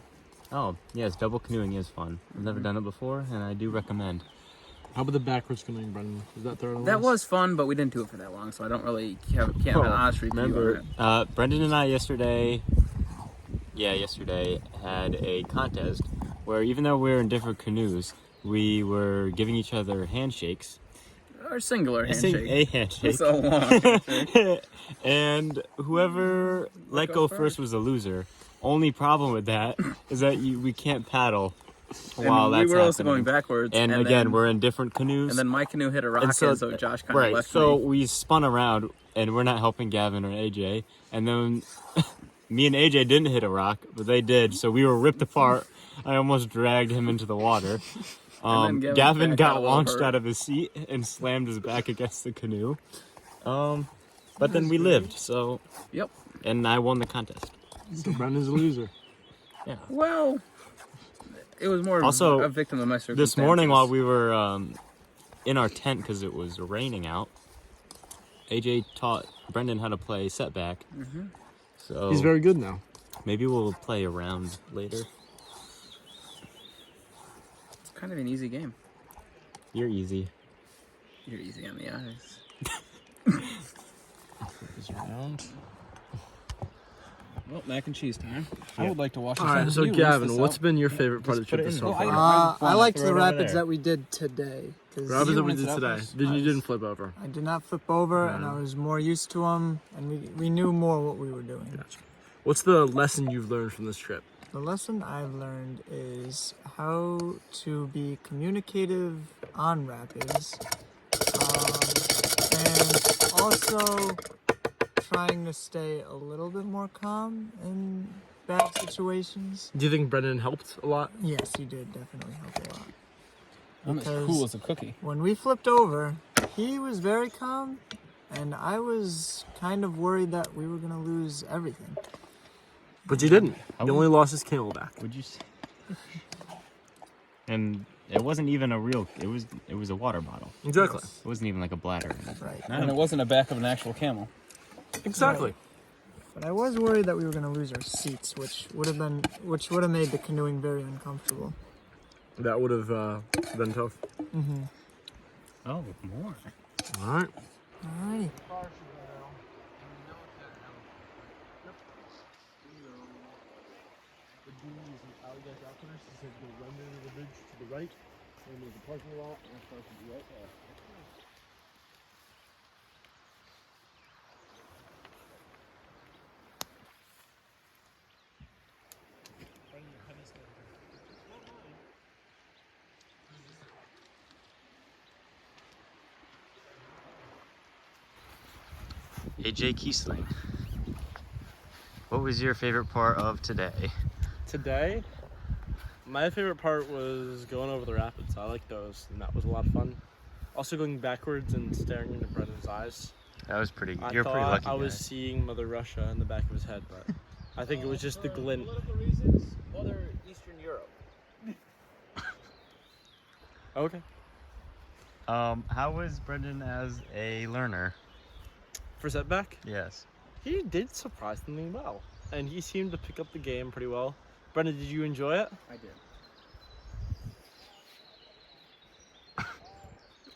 [SPEAKER 10] Oh, yes, double canoeing is fun. I've never done it before, and I do recommend.
[SPEAKER 7] How about the backwards canoeing, Brendan? Is that third on the
[SPEAKER 3] That
[SPEAKER 7] list?
[SPEAKER 3] was fun, but we didn't do it for that long, so I don't really can't have an honest review
[SPEAKER 10] Remember,
[SPEAKER 3] on it.
[SPEAKER 10] Brendan and I yesterday had a contest where even though we were in different canoes, we were giving each other handshakes.
[SPEAKER 3] Or singular
[SPEAKER 10] A
[SPEAKER 3] handshake.
[SPEAKER 10] handshake.
[SPEAKER 3] So long. handshake.
[SPEAKER 10] And whoever let go first was a loser. Only problem with that is that we can't paddle while
[SPEAKER 11] we
[SPEAKER 10] that's
[SPEAKER 11] were also
[SPEAKER 10] happening.
[SPEAKER 11] going backwards.
[SPEAKER 10] And again, we're in different canoes.
[SPEAKER 11] And then my canoe hit a rock, and so Josh kind of
[SPEAKER 10] right,
[SPEAKER 11] left
[SPEAKER 10] so
[SPEAKER 11] me.
[SPEAKER 10] we spun around, and we're not helping Gavin or AJ. And then me and AJ didn't hit a rock, but they did. So we were ripped apart. I almost dragged him into the water. Gavin got launched out of his seat and slammed his back against the canoe. But then we lived, so...
[SPEAKER 11] Yep.
[SPEAKER 10] And I won the contest.
[SPEAKER 7] So Brendan's a loser.
[SPEAKER 10] Yeah.
[SPEAKER 11] Well, it was more
[SPEAKER 10] also,
[SPEAKER 11] a victim of my circumstances.
[SPEAKER 10] This morning while we were in our tent because it was raining out, AJ taught Brendan how to play setback.
[SPEAKER 11] Mm-hmm.
[SPEAKER 10] So
[SPEAKER 7] he's very good now.
[SPEAKER 10] Maybe we'll play a round later.
[SPEAKER 11] It's kind of an easy game.
[SPEAKER 10] You're easy.
[SPEAKER 11] You're easy on the eyes.
[SPEAKER 7] Round.
[SPEAKER 11] Well, mac and cheese time.
[SPEAKER 7] I would like to watch this.
[SPEAKER 12] All right,
[SPEAKER 7] so
[SPEAKER 12] Gavin, what's been your favorite part of the trip so far?
[SPEAKER 1] I liked the rapids that we did today.
[SPEAKER 12] Rapids that we did today. You didn't flip over.
[SPEAKER 1] I did not flip over, and I was more used to them, and we knew more what we were doing.
[SPEAKER 12] Gotcha. What's the lesson you've learned from this trip?
[SPEAKER 1] The lesson I've learned is how to be communicative on rapids, and also trying to stay a little bit more calm in bad situations.
[SPEAKER 12] Do you think Brendan helped a lot?
[SPEAKER 1] Yes, he did definitely help a lot.
[SPEAKER 11] I'm as cool as a cookie.
[SPEAKER 1] When we flipped over, he was very calm, and I was kind of worried that we were going to lose everything.
[SPEAKER 12] But you didn't. You only lost his camelback.
[SPEAKER 10] Would you say? And it wasn't even a real. It was a water bottle.
[SPEAKER 12] Exactly.
[SPEAKER 10] It wasn't even like a bladder.
[SPEAKER 1] Right.
[SPEAKER 11] And it wasn't a back of an actual camel.
[SPEAKER 12] Exactly.
[SPEAKER 1] Right. But I was worried that we were going to lose our seats, which would have made the canoeing very uncomfortable.
[SPEAKER 12] That would have been tough.
[SPEAKER 1] Mm-hmm.
[SPEAKER 10] Oh, more.
[SPEAKER 12] All right.
[SPEAKER 1] All right.
[SPEAKER 7] Allagash Canoe says go run into the bridge to the right, and there's a parking lot, and it starts to be right there.
[SPEAKER 10] AJ Kiesling. What was your favorite part of today?
[SPEAKER 12] Today, my favorite part was going over the rapids. I like those, and that was a lot of fun. Also going backwards and staring into Brendan's eyes.
[SPEAKER 10] That was pretty.
[SPEAKER 12] I
[SPEAKER 10] You're pretty lucky.
[SPEAKER 12] I was
[SPEAKER 10] guy.
[SPEAKER 12] seeing Mother Russia in the back of his head, but I think it was just the glint.
[SPEAKER 11] Political reasons, Mother Eastern Europe.
[SPEAKER 12] Okay.
[SPEAKER 10] How was Brendan as a learner?
[SPEAKER 12] For setback,
[SPEAKER 10] Yes.
[SPEAKER 12] he did surprisingly well, and he seemed to pick up the game pretty well. Brendan, did you enjoy it?
[SPEAKER 11] I did.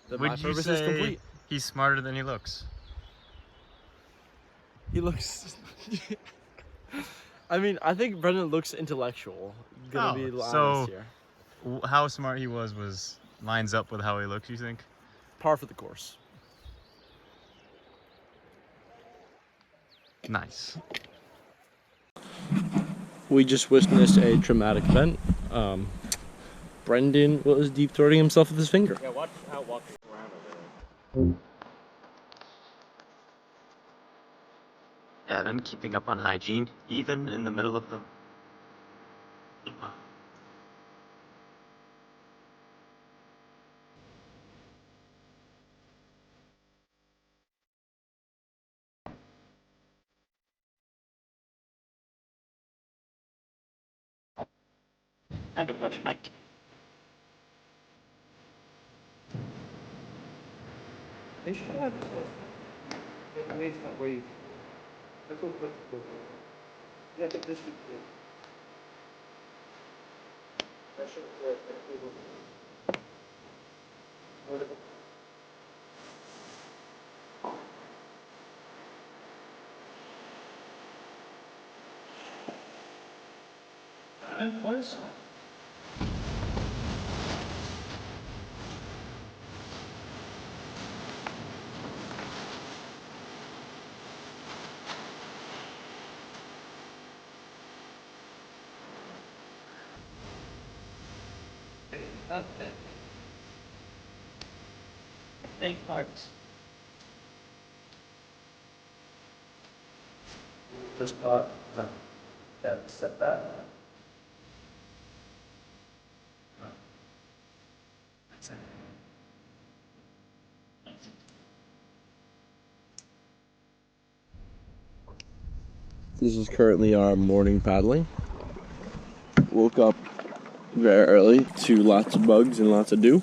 [SPEAKER 12] Then
[SPEAKER 10] Would
[SPEAKER 12] my
[SPEAKER 10] you
[SPEAKER 12] purpose is
[SPEAKER 10] say
[SPEAKER 12] complete.
[SPEAKER 10] he's smarter than he looks?
[SPEAKER 12] He looks. I mean, I think Brendan looks intellectual. Gonna be honest here.
[SPEAKER 10] How smart he was lines up with how he looks, you think?
[SPEAKER 12] Par for the course.
[SPEAKER 10] Nice.
[SPEAKER 12] We just witnessed a traumatic event. Brendan was deep throating himself with his finger.
[SPEAKER 11] Yeah, watch out walking around over there.
[SPEAKER 10] Evan keeping up on hygiene, even in the middle of the. And a much night.
[SPEAKER 11] They should have. Wait, wait. Let's go. Yeah, this would. That should. What is?
[SPEAKER 8] Okay. Big parts.
[SPEAKER 12] This part, that, set that.
[SPEAKER 8] That's it.
[SPEAKER 7] This is currently our morning paddling. Woke up very early to lots of bugs and lots of dew.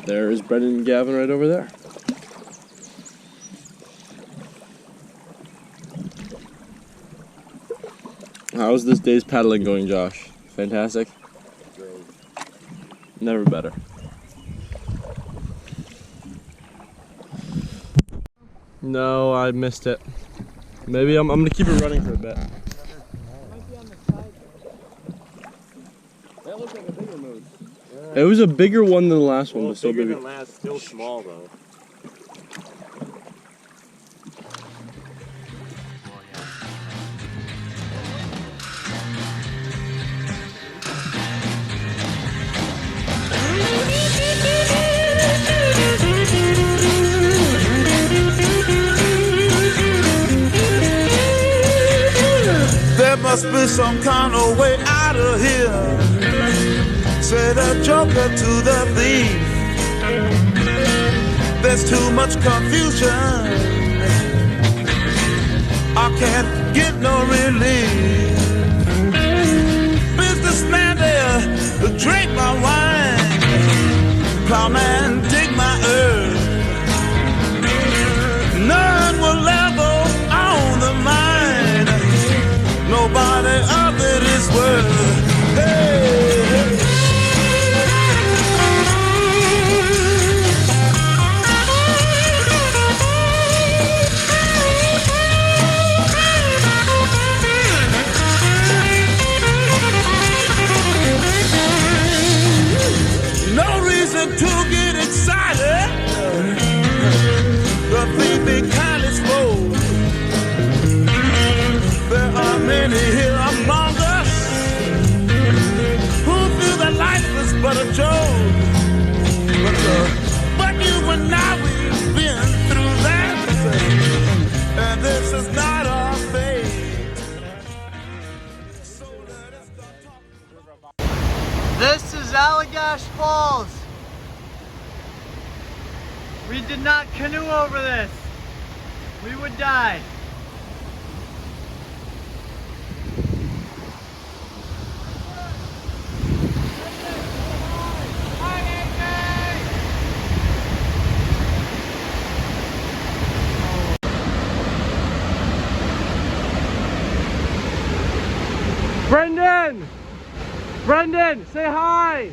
[SPEAKER 7] There is Brendan and Gavin right over there. How's this day's paddling going, Josh? Fantastic?
[SPEAKER 12] Great.
[SPEAKER 7] Never better. No, I missed it. Maybe I'm gonna keep it running for a bit.
[SPEAKER 12] That looks like a bigger moose.
[SPEAKER 7] It was a bigger one than the last one,
[SPEAKER 12] Well,
[SPEAKER 7] but still
[SPEAKER 12] bigger
[SPEAKER 7] big.
[SPEAKER 12] than last, still small though.
[SPEAKER 13] There must be some kind of way out of here, said a joker to the thief. There's too much confusion, I can't get no relief. Businessman there, drink my wine. Plowman, dig my earth. None will ever own the mine. Nobody of it is worth. Hey. No reason to get excited. The thieving kind is full. There are many here among us who feel that life is but a joke. But you and I, we've been through that, and this is not our fate. So let us go talk.
[SPEAKER 1] This is Allagash Falls. We did not canoe over this. We would die.
[SPEAKER 12] Brendan! Brendan, say hi!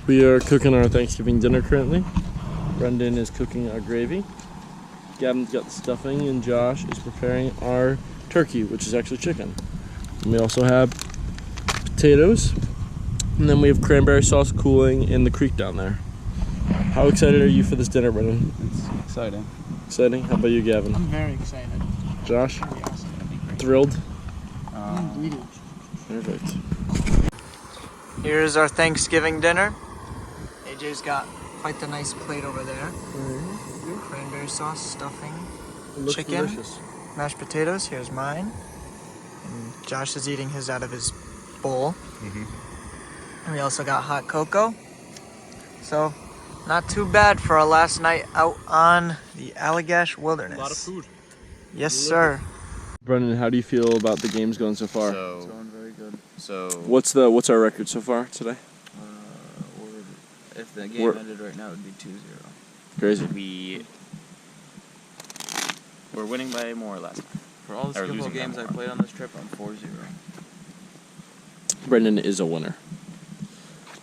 [SPEAKER 12] We are cooking our Thanksgiving dinner currently. Brendan is cooking our gravy. Gavin's got the stuffing, and Josh is preparing our turkey, which is actually chicken. And we also have potatoes, and then we have cranberry sauce cooling in the creek down there. How excited are you for this dinner, Brendan?
[SPEAKER 3] It's exciting.
[SPEAKER 12] Exciting? How about you, Gavin?
[SPEAKER 1] I'm very excited.
[SPEAKER 12] Josh?
[SPEAKER 1] It's gonna be awesome.
[SPEAKER 12] Thrilled?
[SPEAKER 1] Indeed.
[SPEAKER 12] Perfect.
[SPEAKER 1] Here's our Thanksgiving dinner. AJ's got quite the nice plate over there. Cranberry sauce, stuffing,
[SPEAKER 12] It looks
[SPEAKER 1] chicken,
[SPEAKER 12] delicious.
[SPEAKER 1] mashed potatoes. Here's mine. And Josh is eating his out of his bowl. And we also got hot cocoa. So, not too bad for our last night out on the Allagash Wilderness.
[SPEAKER 12] A lot of food.
[SPEAKER 1] Yes, sir.
[SPEAKER 12] Brendan, how do you feel about the games going so far?
[SPEAKER 4] So,
[SPEAKER 10] It's going very good.
[SPEAKER 4] so
[SPEAKER 12] What's our record so far today?
[SPEAKER 10] If the game
[SPEAKER 12] We're-
[SPEAKER 10] ended right now, it would be 2-0.
[SPEAKER 12] Crazy.
[SPEAKER 4] we're winning by more or less.
[SPEAKER 10] For all the
[SPEAKER 4] Or
[SPEAKER 10] skill
[SPEAKER 4] losing by
[SPEAKER 10] games I
[SPEAKER 4] more.
[SPEAKER 10] played on this trip, I'm 4-0.
[SPEAKER 12] Brendan is a winner.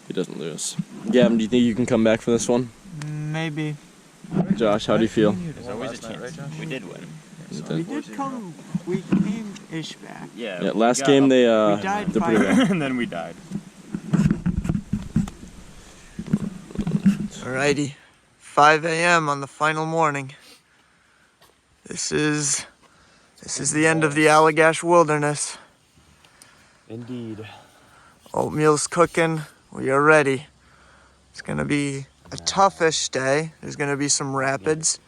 [SPEAKER 12] He doesn't lose. Gavin, do you think you can come back for this one?
[SPEAKER 1] Maybe.
[SPEAKER 12] Josh, how do you feel?
[SPEAKER 4] There's always a
[SPEAKER 10] Last night,
[SPEAKER 4] chance.
[SPEAKER 10] right, Josh?
[SPEAKER 4] We did win.
[SPEAKER 12] You
[SPEAKER 1] We
[SPEAKER 12] did?
[SPEAKER 1] did come, we came-ish back.
[SPEAKER 4] Yeah.
[SPEAKER 12] Yeah,
[SPEAKER 4] we
[SPEAKER 12] last
[SPEAKER 4] got
[SPEAKER 12] game
[SPEAKER 4] up-
[SPEAKER 12] they
[SPEAKER 1] We died
[SPEAKER 12] they're pretty
[SPEAKER 1] 5-0.
[SPEAKER 12] bad.
[SPEAKER 4] and then we died.
[SPEAKER 1] Alrighty. 5 a.m. on the final morning. This is the end of the Allagash Wilderness.
[SPEAKER 3] Indeed.
[SPEAKER 1] Oatmeal's cooking. We are ready. It's gonna be a toughish day. There's gonna be some rapids,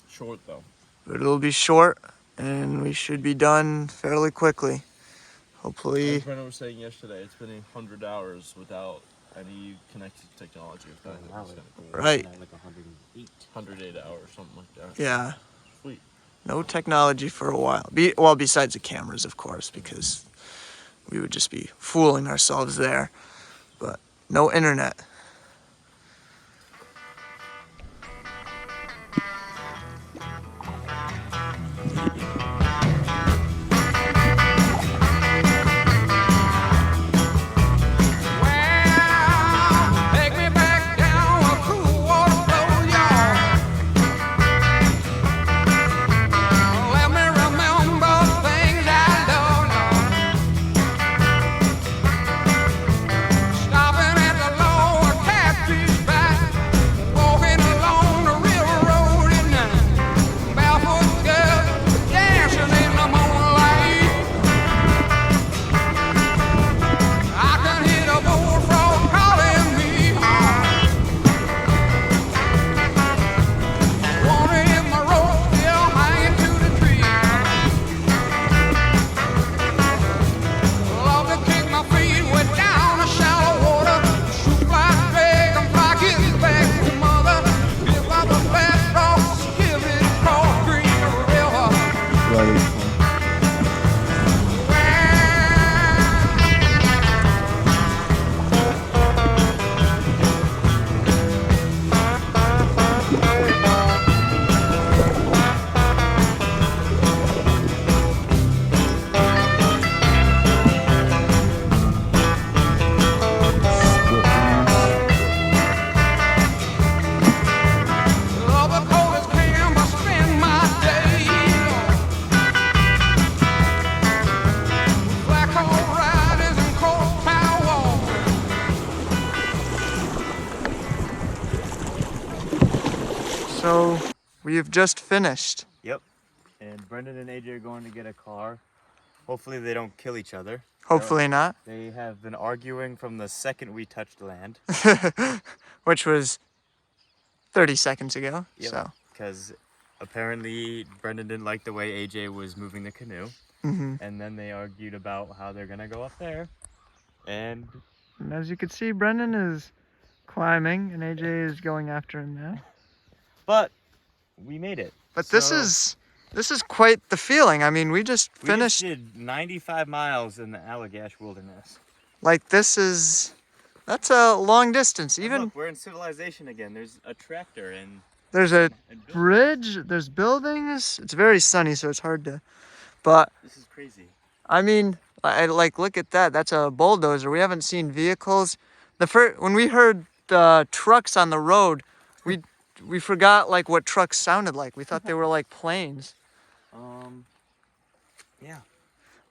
[SPEAKER 12] Short though.
[SPEAKER 1] but it'll be short, and we should be done fairly quickly. Hopefully.
[SPEAKER 12] As Brendan was saying yesterday, it's been 100 hours without any connected technology. If that is
[SPEAKER 1] Right.
[SPEAKER 12] 108 hours, something like that.
[SPEAKER 1] Yeah.
[SPEAKER 12] Sweet.
[SPEAKER 1] No technology for a while. Besides the cameras, of course, because we would just be fooling ourselves there. But no internet.
[SPEAKER 13] Take me back down a cool water flow, y'all. Let me remember things I don't know. Stopping at the Lord Catfish back, walking along the railroad at night. Barefoot girl dancing in the moonlight. I can hear the bullfrog calling me home. Wanna hit my rope, still hanging to the tree. Love to kick my feet way down the shallow water. Shoot like dragonfly, get back to mother. If I'm the best dog, give it across Green River. Love the coldest can, but spend my days black hole riders and cold power.
[SPEAKER 1] So we have just finished.
[SPEAKER 4] Yep. And Brendan and AJ are going to get a car. Hopefully they don't kill each other.
[SPEAKER 1] Hopefully not.
[SPEAKER 4] They have been arguing from the second we touched land.
[SPEAKER 1] Which was 30 seconds ago. So.
[SPEAKER 4] Because apparently Brendan didn't like the way AJ was moving the canoe.
[SPEAKER 1] Mhm.
[SPEAKER 4] And then they argued about how they're going to go up there. And
[SPEAKER 1] And as you can see, Brendan is climbing, and AJ is going after him now.
[SPEAKER 4] but we made it.
[SPEAKER 1] But
[SPEAKER 4] So,
[SPEAKER 1] this is quite the feeling. I mean, we just
[SPEAKER 4] we
[SPEAKER 1] finished.
[SPEAKER 4] just did 95 miles in the Allagash Wilderness.
[SPEAKER 1] Like that's a long distance.
[SPEAKER 4] And
[SPEAKER 1] Even
[SPEAKER 4] look, we're in civilization again. There's a tractor and
[SPEAKER 1] there's a
[SPEAKER 4] and buildings.
[SPEAKER 1] bridge, there's buildings. It's very sunny, so it's hard to. But
[SPEAKER 4] This is crazy.
[SPEAKER 1] I mean, I like look at that. That's a bulldozer. We haven't seen vehicles when we heard the trucks on the road, we forgot like what trucks sounded like. We thought they were like planes.
[SPEAKER 3] Yeah.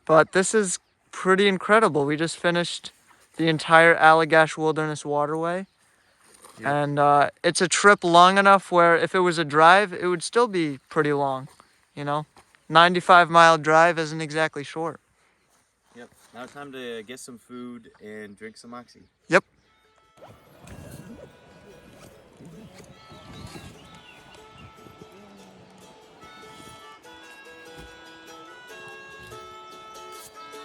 [SPEAKER 1] But this is pretty incredible. We just finished the entire Allagash Wilderness waterway.
[SPEAKER 3] Yep.
[SPEAKER 1] And it's a trip long enough where if it was a drive, it would still be pretty long, you know? 95-mile drive isn't exactly short.
[SPEAKER 10] Yep. Now it's time to get some food and drink some oxy.
[SPEAKER 1] Yep.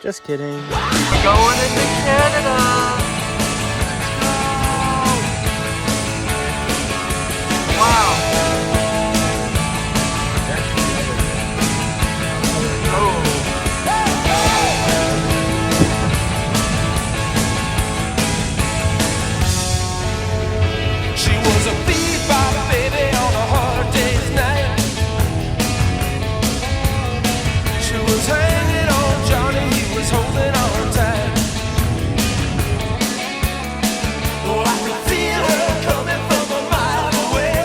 [SPEAKER 10] Just kidding.
[SPEAKER 1] We're going into Canada. Wow.
[SPEAKER 13] She was a bebop baby on a hard day's night. She was hanging on Johnny, he was holding on tight. Oh, I could feel her coming from a mile away.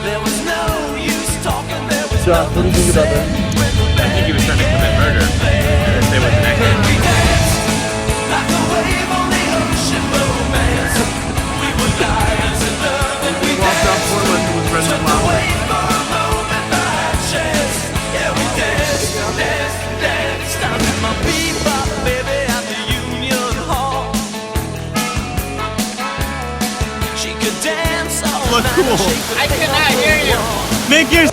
[SPEAKER 13] There was no use talking, there was
[SPEAKER 12] John, what do you think about that?
[SPEAKER 4] I think he was trying to commit murder. And say what the next one.
[SPEAKER 13] we danced like a wave on the ocean, romance. We were liars in love and we danced. Took away for a moment by chance. Yeah, we danced, danced, danced. I met my bebop baby at the Union Hall. She could dance all night.
[SPEAKER 10] I cannot hear you. Make your